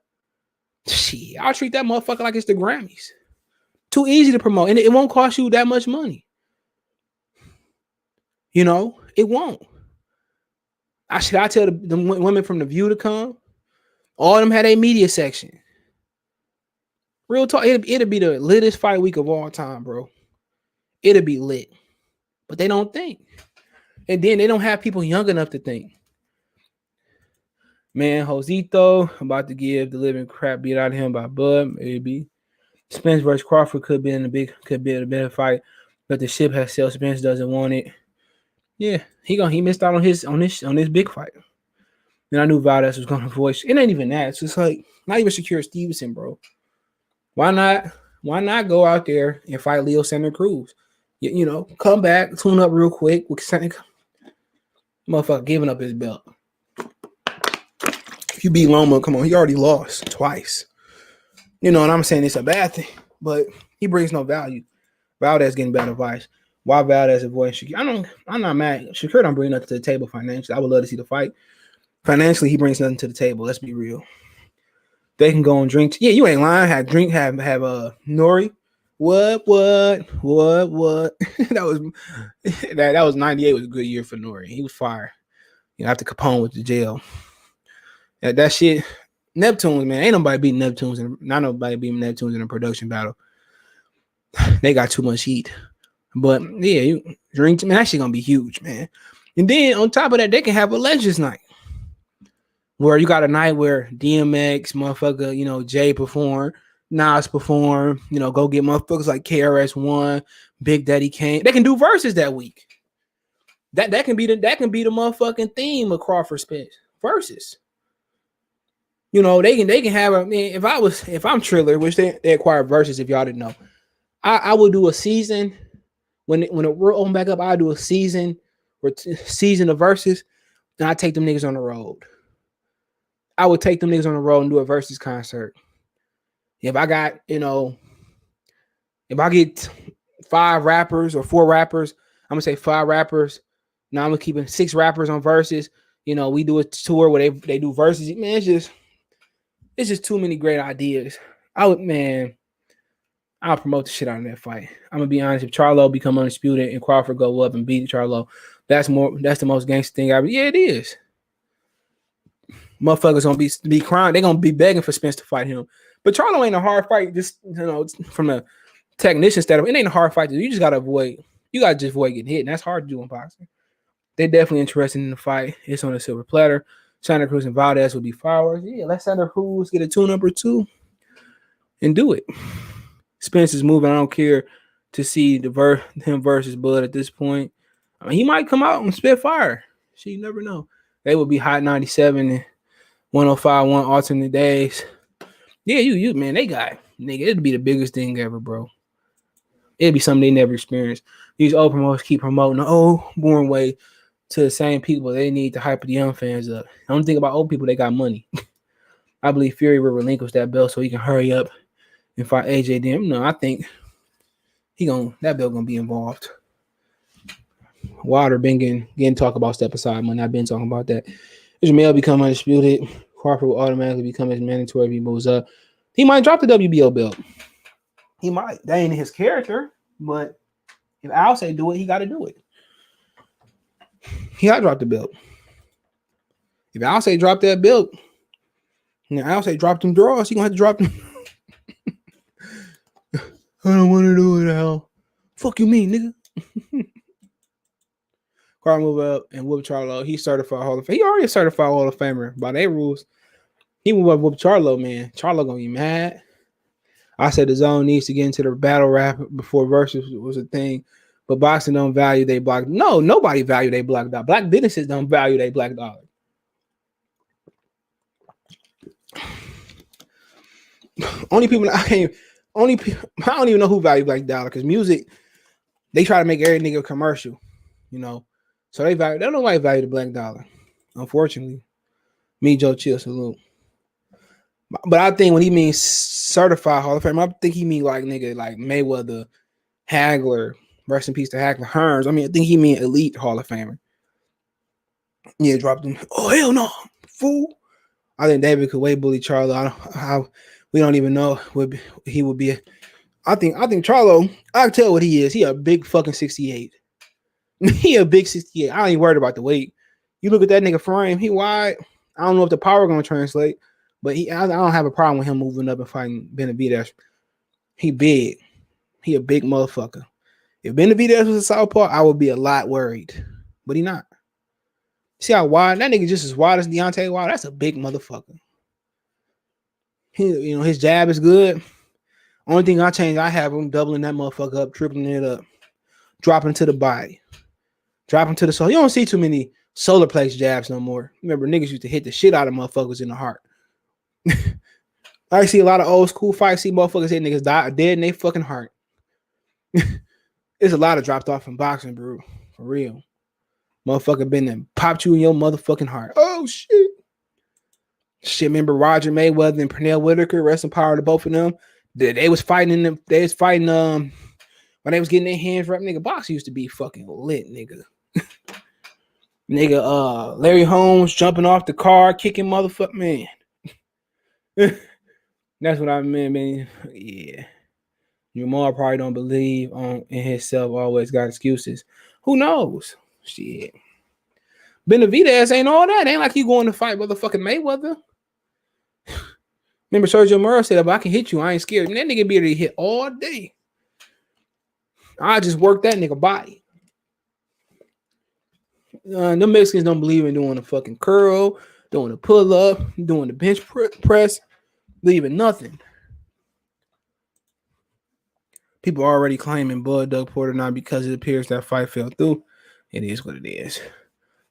Shit, I'll treat that motherfucker like it's the Grammys. Too easy to promote, and it won't cost you that much money. You know, it won't. I tell the women from The View to come. All of them had a media section. Real talk, it'll be the littest fight week of all time, bro. It'll be lit. But they don't think. And then they don't have people young enough to think. Man, Josito about to give the living crap beat out of him by Bud, maybe. Spence versus Crawford could be a better fight, but the ship has sailed. Spence doesn't want it. Yeah, he missed out on this big fight. And I knew Valdez was gonna voice. It ain't even that. It's just like not even Shakira Stevenson, bro. Why not go out there and fight Leo Santa Cruz? You know, come back, tune up real quick. Motherfucker giving up his belt. If you beat Loma, come on, he already lost twice. You know, and I'm saying it's a bad thing, but he brings no value. Valdez getting bad advice. Why Valdez avoiding Shakira? I'm not mad. Shakira don't bring nothing to the table financially. I would love to see the fight. Financially, he brings nothing to the table. Let's be real. They can go and drink. Yeah, you ain't lying. Have Nori. What? that was 98 was a good year for Nori. He was fire. You know, after Capone went to jail. That shit. Neptunes, man. Ain't nobody beating Neptunes in a production battle. They got too much heat. But yeah, you drink, man, that shit gonna be huge, man. And then on top of that, they can have a Legends night. Where you got a night where DMX, motherfucker, you know, Jay perform, Nas perform, you know, go get motherfuckers like KRS-One, Big Daddy Kane. They can do verses that week. That can be the motherfucking theme of Crawford Spence. Verses. You know, they can have a man. If I'm Triller, which they acquire verses, if y'all didn't know, I would do a season when the world open back up. I do a season of verses, and I take them niggas on the road. I would take them niggas on the road and do a versus concert. If I got, you know, if I get 5 rappers or 4 rappers, I'm gonna say 5 rappers. Now I'm gonna keep 6 rappers on verses. You know, we do a tour where they do verses. Man, it's just too many great ideas. I'll promote the shit out of that fight. I'm gonna be honest. If Charlo become undisputed and Crawford go up and beat Charlo, that's the most gangster thing ever. Yeah, it is. Motherfuckers gonna be crying. They're gonna be begging for Spence to fight him. But Charlo ain't a hard fight. Just, you know, from a technician standpoint, it ain't a hard fight. You just gotta avoid. You gotta just avoid getting hit, and that's hard to do in boxing. They're definitely interested in the fight. It's on a silver platter. Santa Cruz and Valdez will be fireworks. Yeah, let Santa Cruz get a 2 number 2 and do it. Spence is moving. I don't care to see him versus Bud at this point. I mean, he might come out and spit fire. You never know. They will be hot 97 and 105 one alternate days. Yeah, you man, they got nigga. It'd be the biggest thing ever, bro. It'd be something they never experienced. These old promoters keep promoting the old boring way to the same people. They need to hype the young fans up. I don't think about old people. They got money. I believe Fury will relinquish that belt so he can hurry up and fight AJ. No, I think that belt gonna be involved. Wilder been getting talk about step aside money. I've been talking about that. Jermall become undisputed. Crawford will automatically become his mandatory if he moves up. He might drop the WBO belt. He might. That ain't his character, but if Alcé do it, he got to do it. He got to drop the belt. If Alcé drop that belt, and Alcé dropped them draws, he gonna have to drop them. I don't want to do it, Al. Fuck you mean, nigga. Carl move up and whoop Charlo. He's certified Hall of Fame. He already a certified Hall of Famer by their rules. He moved up with Charlo, man. Charlo gonna be mad. I said the zone needs to get into the battle rap before versus was a thing. But boxing don't value they black. No, nobody value they black dollar. Black businesses don't value they black dollar. Only people I can't. Only people, I don't even know who value black dollar because music. They try to make every nigga commercial, you know. So they don't nobody value the black dollar. Unfortunately, me Joe Chill salute. But I think when he means certified Hall of Fame, I think he mean like nigga like Mayweather, Hagler. Rest in peace to Hagler Hearns. I mean, I think he mean elite Hall of Famer. Yeah, dropped him. Oh, hell no, fool. I think David could way bully Charlo. We don't even know what he would be. I think Charlo, I can tell what he is. He a big fucking 68. He a big 68. I ain't worried about the weight. You look at that nigga frame, he wide. I don't know if the power gonna translate, but I don't have a problem with him moving up and fighting Benavidez. He big. He a big motherfucker. If Benavidez was a southpaw, I would be a lot worried. But he not. See how wide? That nigga just as wide as Deontay Wilder. That's a big motherfucker. His jab is good. Only thing I have him doubling that motherfucker up, tripling it up, dropping to the body, dropping to the soul. You don't see too many solar plex jabs no more. Remember, niggas used to hit the shit out of motherfuckers in the heart. I see a lot of old school fights. See motherfuckers hit niggas dead in their fucking heart. There's a lot of dropped off in boxing, bro. For real. Motherfucker been there, popped you in your motherfucking heart. Oh, shit. Shit, remember Roger Mayweather and Pernell Whitaker? Rest in power to both of them. They was fighting when they was getting their hands wrapped. Nigga, boxing used to be fucking lit, nigga. Nigga, Larry Holmes jumping off the car, kicking motherfucker, man. That's what I meant, man. Yeah. Jermall probably don't believe in himself, always got excuses. Who knows? Shit. Benavidez ain't all that. Ain't like you going to fight motherfucking Mayweather. Remember Sergio Murray said, if I can hit you, I ain't scared. And that nigga be able to hit all day. I just work that nigga body. Them Mexicans don't believe in doing a fucking curl, doing a pull-up, doing the bench press, leaving nothing. People are already claiming Bud Doug Porter not because it appears that fight fell through. It is what it is.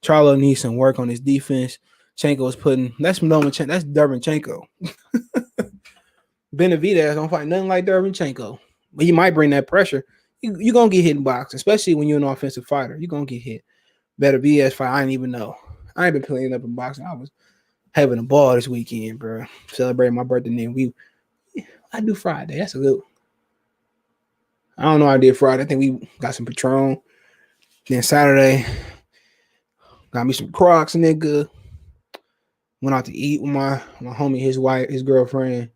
Charlo needs some work on his defense. Chenko is putting that's Dervinchenko. Benavidez don't fight nothing like Dervinchenko. But he might bring that pressure. You're gonna get hit in boxing, especially when you're an offensive fighter. You're gonna get hit. Benavidez fight, I didn't even know. I ain't been playing up in boxing. I was having a ball this weekend, bro. Celebrating my birthday. And I do Friday. That's a good one. I don't know. I did Friday. I think we got some Patron. Then Saturday, got me some Crocs, nigga. Went out to eat with my homie, his wife, his girlfriend.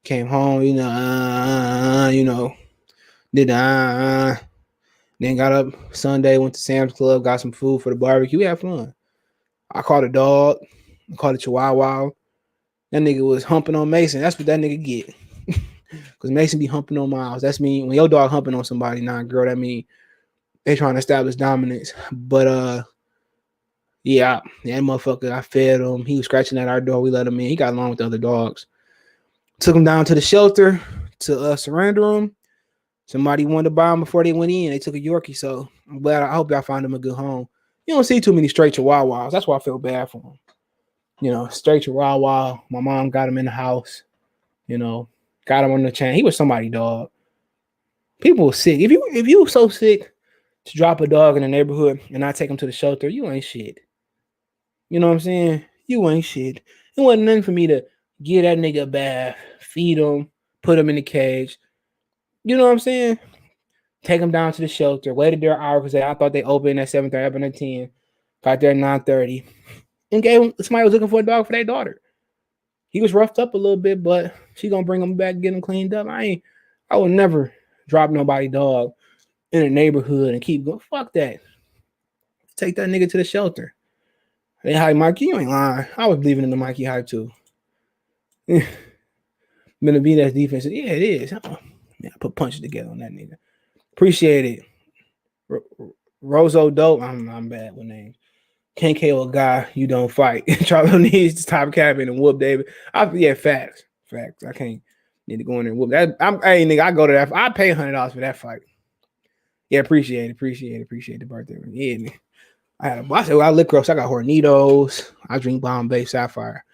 Came home, did the Then got up Sunday, went to Sam's Club, got some food for the barbecue. We had fun. I caught a dog. I caught a chihuahua. That nigga was humping on Mason. That's what that nigga get. Because Mason be humping on Miles. That's mean when your dog humping on somebody, girl, that mean they trying to establish dominance. But yeah, that motherfucker, I fed him. He was scratching at our door. We let him in. He got along with the other dogs. Took him down to the shelter to surrender him. Somebody wanted to buy him before they went in. They took a Yorkie, so I'm glad. I hope y'all find him a good home. You don't see too many straight chihuahuas. That's why I feel bad for him. Straight chihuahua. My mom got him in the house. Got him on the chain. He was somebody's dog. People were sick. If you were so sick to drop a dog in the neighborhood and not take him to the shelter, you ain't shit. You know what I'm saying? You ain't shit. It wasn't nothing for me to give that nigga a bath, feed him, put him in the cage. You know what I'm saying? Take him down to the shelter. Waited there an hour because I thought they opened at 7:30, opened at 10. Got there at 9:30. And gave him, somebody was looking for a dog for their daughter. He was roughed up a little bit, but she gonna bring him back, get him cleaned up. I would never drop nobody dog in a neighborhood and keep going. Fuck that. Take that nigga to the shelter. Hey, hi, Mikey. You ain't lying. I was believing in the Mikey hype too. Benavidez defense. Yeah, it is. Man, I put punches together on that nigga. Appreciate it. Rozo Dope. I'm bad with names. Can't KO a guy you don't fight. Charlo needs to top cabin and whoop David. Facts. I can't need to go in there and whoop that. Hey, nigga, I go to that. I pay $100 for that fight. Yeah, appreciate the birthday. Yeah, nigga. I liquor up. So I got Hornitos. I drink Bombay Sapphire.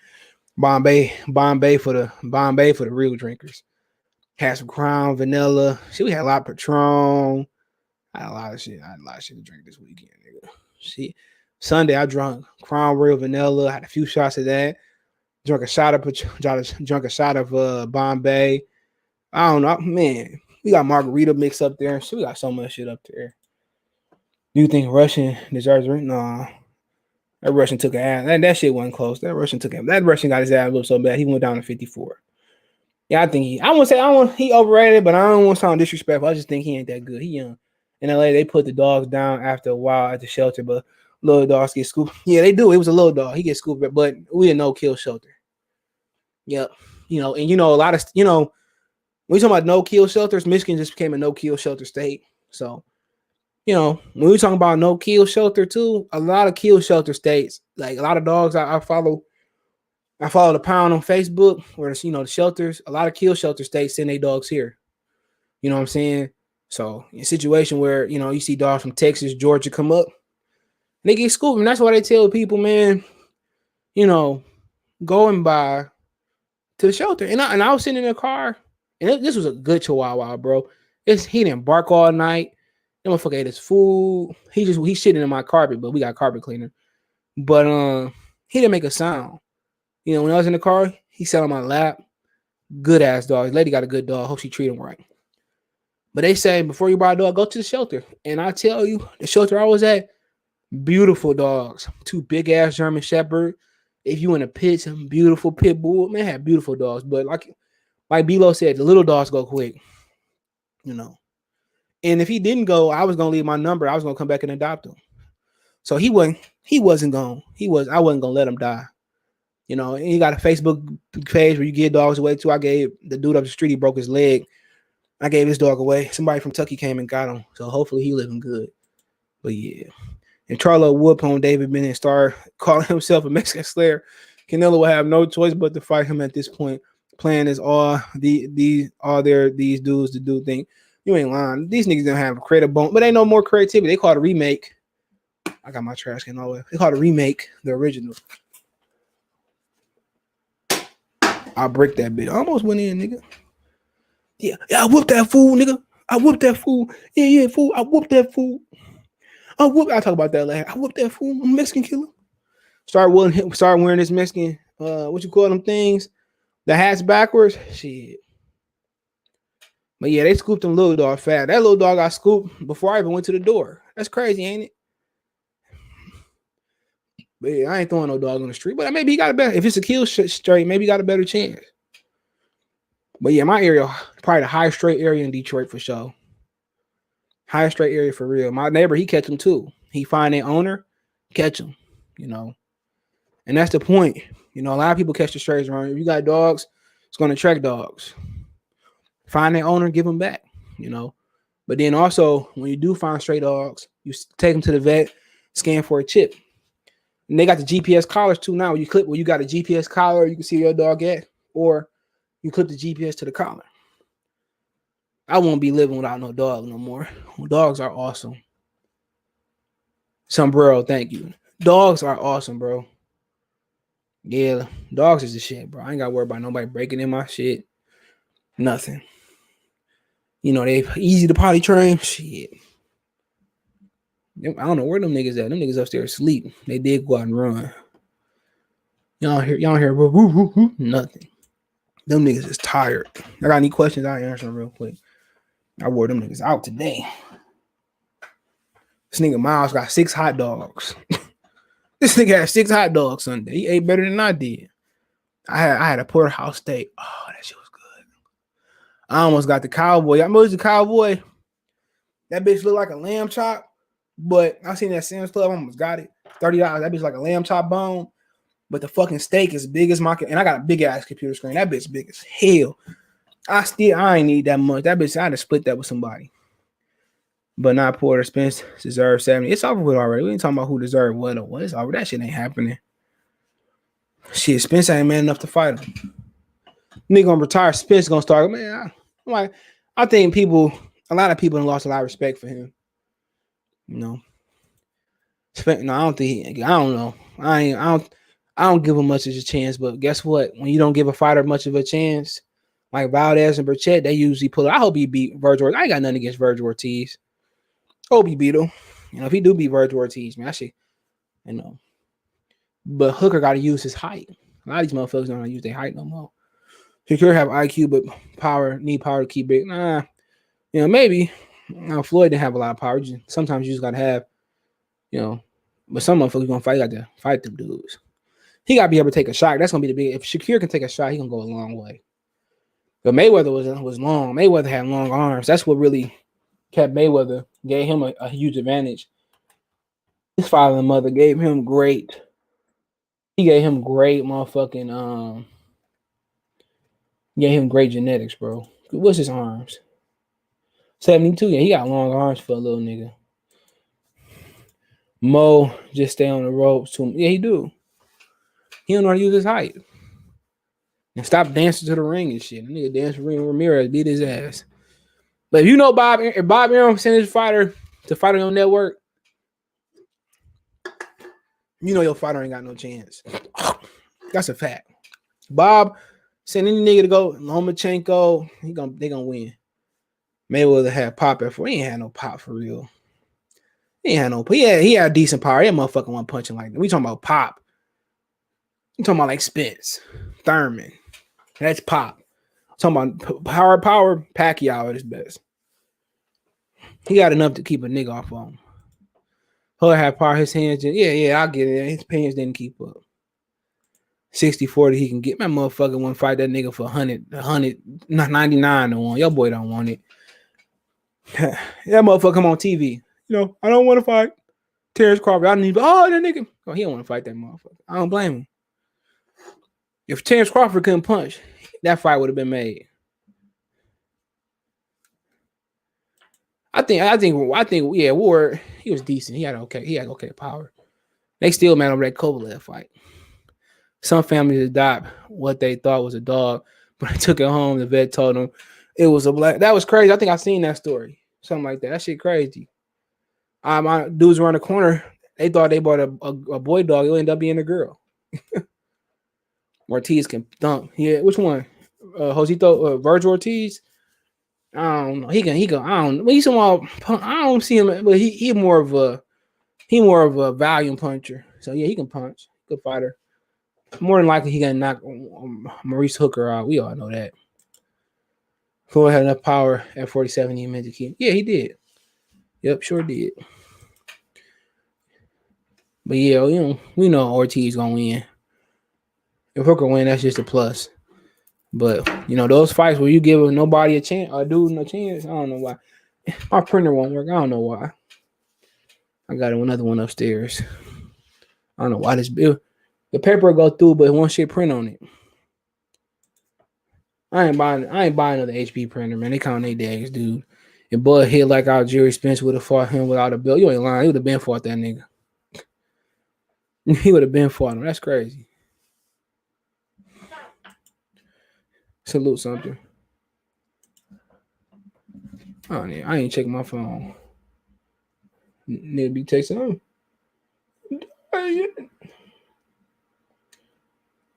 Bombay for the real drinkers. Had some Crown Vanilla. Shit, we had a lot of Patron. I had a lot of shit to drink this weekend, nigga. Shit. Sunday, I drank Crown Real Vanilla. Had a few shots of that. Drunk a shot of Bombay. I don't know, man. We got margarita mix up there. So we got so much shit up there. You think Russian deserves it? Nah. That Russian took an ass. That shit wasn't close. That Russian got his ass whooped so bad. He went down to 54. Yeah, I think he overrated, but I don't want to sound disrespectful. I just think he ain't that good. He young. In LA, they put the dogs down after a while at the shelter, but little dogs get scooped. Yeah, they do. It was a little dog. He gets scooped, but we a no-kill shelter. Yep. A lot of, when we talking about no-kill shelters, Michigan just became a no-kill shelter state. So, when we talking about no-kill shelter too, a lot of kill shelter states, like a lot of dogs I follow the pound on Facebook where the shelters, a lot of kill shelter states send their dogs here. You know what I'm saying? So in a situation where, you see dogs from Texas, Georgia come up, they get scooped. And that's why they tell people, man, going by to the shelter. And I was sitting in the car, and this was a good Chihuahua, bro. He didn't bark all night. That motherfucker ate his food. He's shitting in my carpet, but we got carpet cleaner. But he didn't make a sound. When I was in the car, he sat on my lap. Good ass dog. His lady got a good dog. Hope she treat him right. But they say before you buy a dog, go to the shelter. And I tell you, the shelter I was at, beautiful dogs. 2 big ass German Shepherd. If you in a pit, some beautiful pit bull, man, had beautiful dogs. But like B-Lo said, the little dogs go quick. And if he didn't go, I was gonna leave my number. I was gonna come back and adopt him. So I wasn't gonna let him die. And he got a Facebook page where you give dogs away too. I gave the dude up the street, he broke his leg. I gave his dog away. Somebody from Kentucky came and got him. So hopefully he living good. But yeah. And Charlo whoop on David Bennett and start calling himself a Mexican Slayer. Canelo will have no choice but to fight him at this point. Plan is all these dudes to do things. You ain't lying. These niggas don't have a creative bone, but ain't no more creativity. They call it a remake. I got my trash can all the way. They call it a remake, the original. I break that bitch. I almost went in, nigga. Yeah, I whooped that fool, nigga. I whooped that fool. Yeah, fool. I whooped that fool. I'll talk about that later. I whooped that fool. I'm a Mexican killer. Start wearing this Mexican, what you call them things? The hats backwards. Shit. But yeah, they scooped them little dog fat. That little dog got scooped before I even went to the door. That's crazy, ain't it? But yeah, I ain't throwing no dog on the street. But maybe he got a better. If it's a kill straight, maybe he got a better chance. But yeah, my area, probably the high straight area in Detroit for sure. High straight area for real. My neighbor, he catch them too. He find their owner, catch them, And that's the point. A lot of people catch the strays around. If you got dogs, it's going to attract dogs. Find their owner, give them back, But then also, when you do find stray dogs, you take them to the vet, scan for a chip. And they got the GPS collars too now. You got a GPS collar, you can see where your dog at, or you clip the GPS to the collar. I won't be living without no dog no more. Dogs are awesome. Sombrero, thank you. Dogs are awesome, bro. Yeah, dogs is the shit, bro. I ain't got to worry about nobody breaking in my shit. Nothing. They easy to potty train. Shit. I don't know where them niggas at. Them niggas upstairs sleep. They did go out and run. Y'all hear woo, woo, woo, nothing. Them niggas is tired. I got any questions? I'll answer them real quick. I wore them niggas out today. This nigga Miles got 6 hot dogs. This nigga had 6 hot dogs Sunday. He ate better than I did. I had a porterhouse steak. Oh, that shit was good. I almost got the cowboy. I remember the cowboy. That bitch looked like a lamb chop, but I seen that Sam's Club. I almost got it. $30. That bitch like a lamb chop bone, but the fucking steak is big as my. And I got a big ass computer screen. That bitch big as hell. I ain't need that much. That bitch, I had to split that with somebody. but not Porter. Spence deserves 70. It's over with already. We ain't talking about who deserved what or what. It's over. That shit ain't happening. Shit, Spence ain't man enough to fight him. Nigga gonna retire. Spence gonna start. Man, I think a lot of people have lost a lot of respect for him. You know. No, I don't think. I don't know. I don't give him much of a chance. But guess what? When you don't give a fighter much of a chance, like Valdez and Burchett, they usually pull. I hope he beat Virgil. I ain't got nothing against Virgil Ortiz. Hope he beat him. You know, if he do beat Virgil Ortiz, man, I should. You know. But Hooker got to use his height. A lot of these motherfuckers don't use their height no more. Shakur have IQ, but need power to keep it. Nah, you know, maybe. Floyd didn't have a lot of power. Sometimes you just got to have, you know, but some motherfuckers gonna fight. You got to fight them dudes. He got to be able to take a shot. That's gonna be the big. If Shakur can take a shot, he gonna go a long way. But Mayweather was long. Mayweather had long arms. That's what really kept Mayweather. Gave him a huge advantage. His father and mother gave him great. He gave him great motherfucking gave him great genetics, bro. What's his arms? 72. Yeah, he got long arms for a little nigga. Mo just stay on the ropes too. Yeah, he do. He don't know how to use his height. And stop dancing to the ring and shit. The nigga dance for ring. Ramirez beat his ass. But if you know if Bob Arum sent his fighter to fight on your network, you know your fighter ain't got no chance. That's a fact. Bob send any nigga to go Lomachenko, they gonna win. Mayweather had pop at 4. He ain't had no pop for real. He ain't had no. He had decent power. That motherfucker wasn't punching like that. We talking about pop. We talking about like Spence, Thurman. That's pop. Talking about power. Pacquiao at his best. He got enough to keep a nigga off on him. He'll have power. His hands. Yeah, I get it. His hands didn't keep up. 60-40, he can get. My motherfucker want to fight that nigga for 99 to 1. Your boy don't want it. That motherfucker come on TV. You know, I don't want to fight Terrence Crawford. I need. That nigga. Oh, he don't want to fight that motherfucker. I don't blame him. If Terrence Crawford couldn't punch, that fight would have been made. I think. Yeah, Ward. He was decent. He had okay power. They still mad over that Kovalev fight. Some families adopt what they thought was a dog, but they took it home. The vet told them it was a black. That was crazy. I think I seen that story. Something like that. That shit crazy. My dudes around the corner, they thought they bought a boy dog. It ended up being a girl. Ortiz can dunk. Yeah, which one? Josito, Virgil Ortiz. I don't know. He can. I don't know. He's somehow. I don't see him, but he more of a volume puncher. So yeah, he can punch. Good fighter. More than likely, he gonna knock Maurice Hooker out. We all know that. Floyd had enough power at 47 he meant to keep. Yeah, he did. Yep, sure did. But yeah, we know Ortiz gonna win. If Hooker win, that's just a plus. But those fights where you give nobody a chance, a dude no chance, I don't know why. My printer won't work. I don't know why. I got another one upstairs. I don't know why this bill. The paper will go through, but it won't shit print on it. I ain't buying another HP printer, man. They count their days, dude. If Bud hit like our Jerry Spence would have fought him without a belt, you ain't lying. He would have been fought that nigga. He would have been fought him. That's crazy. Salute something. Oh, yeah. I ain't checking my phone. Nigga be texting him.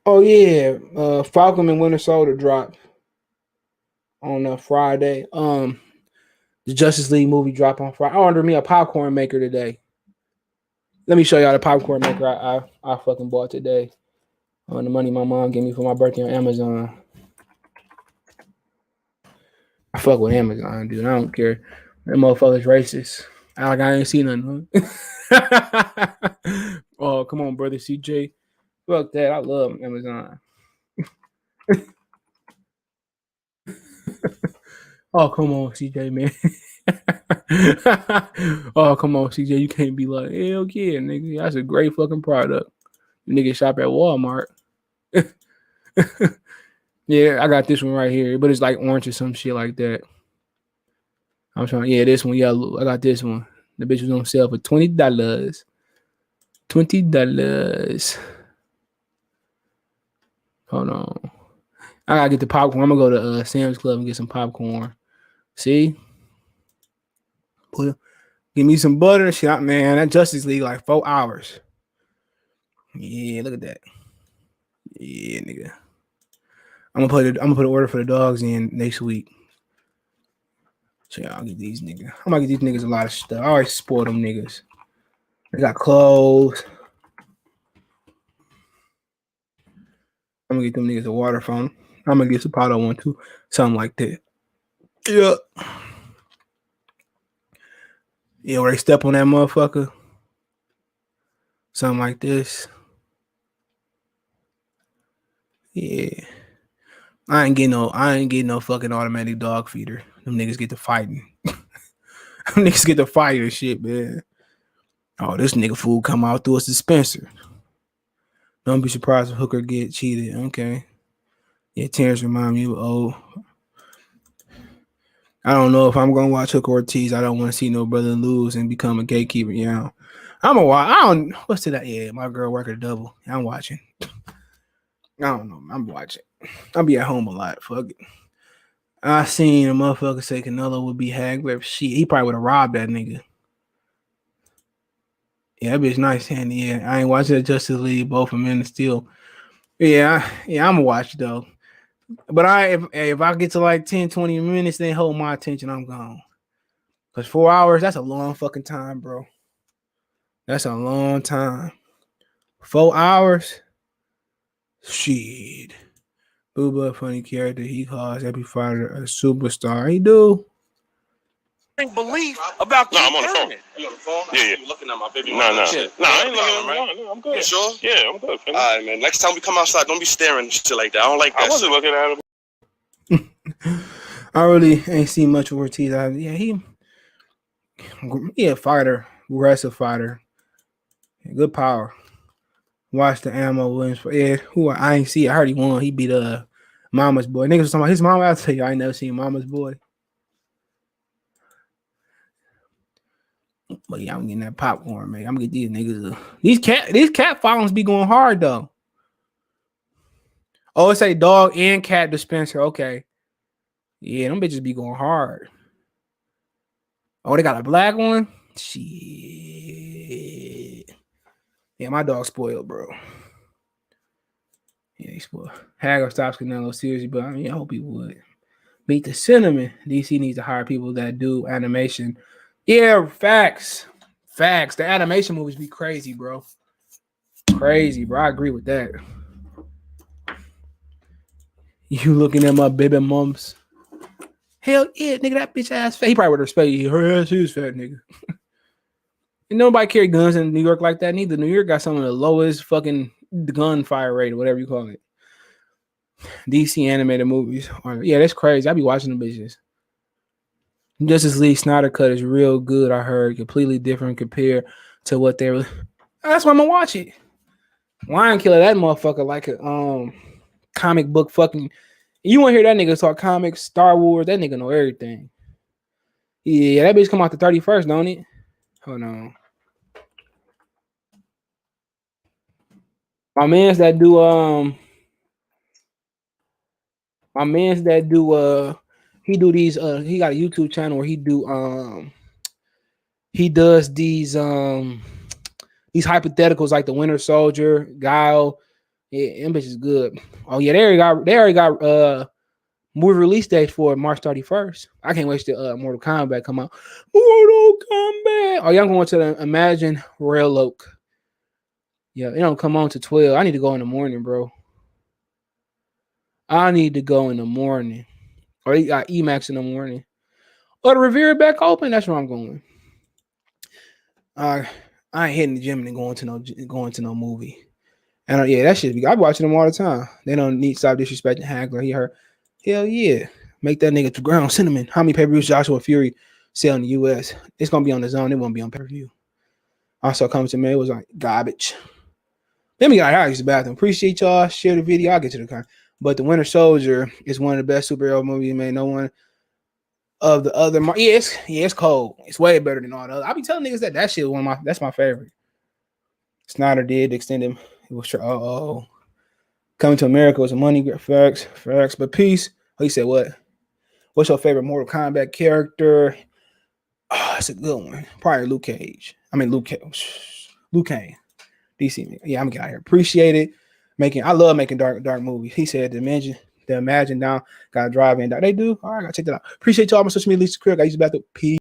Oh yeah, Falcon and Winter Soldier dropped on Friday. The Justice League movie dropped on Friday. I ordered me a popcorn maker today. Let me show y'all the popcorn maker I fucking bought today. On the money my mom gave me for my birthday on Amazon. I fuck with Amazon, dude. I don't care. That motherfucker's racist. I ain't seen nothing. Huh? Oh, come on, brother CJ. Fuck that. I love Amazon. Oh, come on, CJ, man. Oh, come on, CJ. You can't be like, hell yeah, nigga. That's a great fucking product. Nigga shop at Walmart. Yeah, I got this one right here, but it's like orange or some shit like that. I'm trying. Yeah, this one. Yeah, I got this one. The bitch was on sale for $20. $20. Hold on. I gotta get the popcorn. I'm gonna go to Sam's Club and get some popcorn. See? Give me some butter. Shit, man. That Justice League like 4 hours. Yeah, look at that. Yeah, nigga. I'm gonna put an order for the dogs in next week. So yeah, I'll get these niggas. I'm gonna get these niggas a lot of stuff. I always spoil them niggas. They got clothes. I'm gonna get them niggas a water phone. I'm gonna get Sapato one too. Something like that. Yeah. Yeah, where they step on that motherfucker. Something like this. Yeah. I ain't getting no fucking automatic dog feeder. Them niggas get to fighting. Them niggas get to fight and shit, man. Oh, this nigga fool come out through a dispenser. Don't be surprised if Hooker get cheated. Okay. Yeah, Terrence remind me of old. I don't know if I'm gonna watch Hooker Ortiz. I don't want to see no brother lose and become a gatekeeper. Yeah, I'm gonna watch. I don't. What's to that? Yeah, my girl work a double. I'm watching. I don't know. I'm watching. I'll be at home a lot. Fuck it. I seen a motherfucker say Canelo would be Hagler. Shit, he probably would have robbed that nigga. Yeah, that bitch nice handy. Yeah, I ain't watching the Justice League. Both of them in the steel. Yeah, I'm gonna watch though. But if I get to like 10, 20 minutes, then hold my attention, I'm gone. Because 4 hours, that's a long fucking time, bro. That's a long time. 4 hours? Shit. Booba, funny character. He calls every fighter a superstar. He do. Belief about I'm on the phone. You on the phone? Yeah. You looking at my baby? No, I ain't looking right? No, I'm good. You sure? Yeah, I'm good. All right, man. Next time we come outside, don't be staring and shit like that. I don't like that. I wasn't looking at him. I really ain't seen much of Ortiz. He a fighter, aggressive fighter. Good power. Watch the ammo wins for who I ain't see. I heard he won. He beat Mama's boy. Niggas was talking about his mama. I'll tell you, I ain't never seen Mama's boy. But yeah, I'm getting that popcorn, man. I'm gonna get these niggas. These cat followings be going hard though. Oh, it's a dog and cat dispenser. Okay. Yeah, them bitches be going hard. Oh, they got a black one? Shit. Yeah, my dog spoiled, bro. Yeah, he spoiled. Hagler stops Canelo seriously, but I mean, I hope he would. Beat the cinnamon. DC needs to hire people that do animation. Yeah, facts. Facts. The animation movies be crazy, bro. Crazy, bro. I agree with that. You looking at my baby mums? Hell yeah, nigga, that bitch ass fat. He probably would respect you. Her ass is fat, nigga. And nobody carry guns in New York like that neither. New York got some of the lowest fucking gunfire rate or whatever you call it. DC animated movies. Yeah, that's crazy. I be watching the bitches. Justice League Snyder Cut is real good, I heard. Completely different compared to what they were. That's why I'm gonna watch it. Lion Killer, that motherfucker like a comic book fucking. You want to hear that nigga talk comics, Star Wars? That nigga know everything. Yeah, that bitch come out the 31st, don't it? Hold on. My man's that do he do these he got a YouTube channel where he does these hypotheticals like the Winter Soldier, Guile. Yeah, them bitch is good. Oh yeah, they already got movie release date for March 31st. I can't wait till Mortal Kombat come out. Mortal Kombat. Oh yeah, I'm going to the Imagine Royal Oak. Yeah, it don't come on to 12. I need to go in the morning, bro. I need to go in the morning. Or you got EMAX in the morning. Or the Riviera back open. That's where I'm going. I ain't hitting the gym and going to no movie. And yeah, that shit be. I be watching them all the time. They don't need to stop disrespecting Hagler. He heard, hell yeah, make that nigga to ground cinnamon. How many pay-per-views Joshua Fury sell in the U.S.? It's gonna be on the zone. It won't be on pay-per-view. Also coming to me, it was like garbage. Let me get out of the bathroom. Appreciate y'all. Share the video. I'll get to the comment. But The Winter Soldier is one of the best superhero movies, man. No one. of the other. It's cold. It's way better than all the other. I be telling niggas that shit was that's my favorite. Snyder did extend him. It was Coming to America was a money grab. Facts. But peace. Oh, he said what? What's your favorite Mortal Kombat character? Oh, that's a good one. Probably Luke Cage. Luke Kane. DC. Yeah, I'm getting out here. Appreciate it. I love making dark movies. He said the Imagine down, gotta drive in. They do. All right, I gotta check that out. Appreciate y'all. My social media, Lisa Craig. I use about to peace.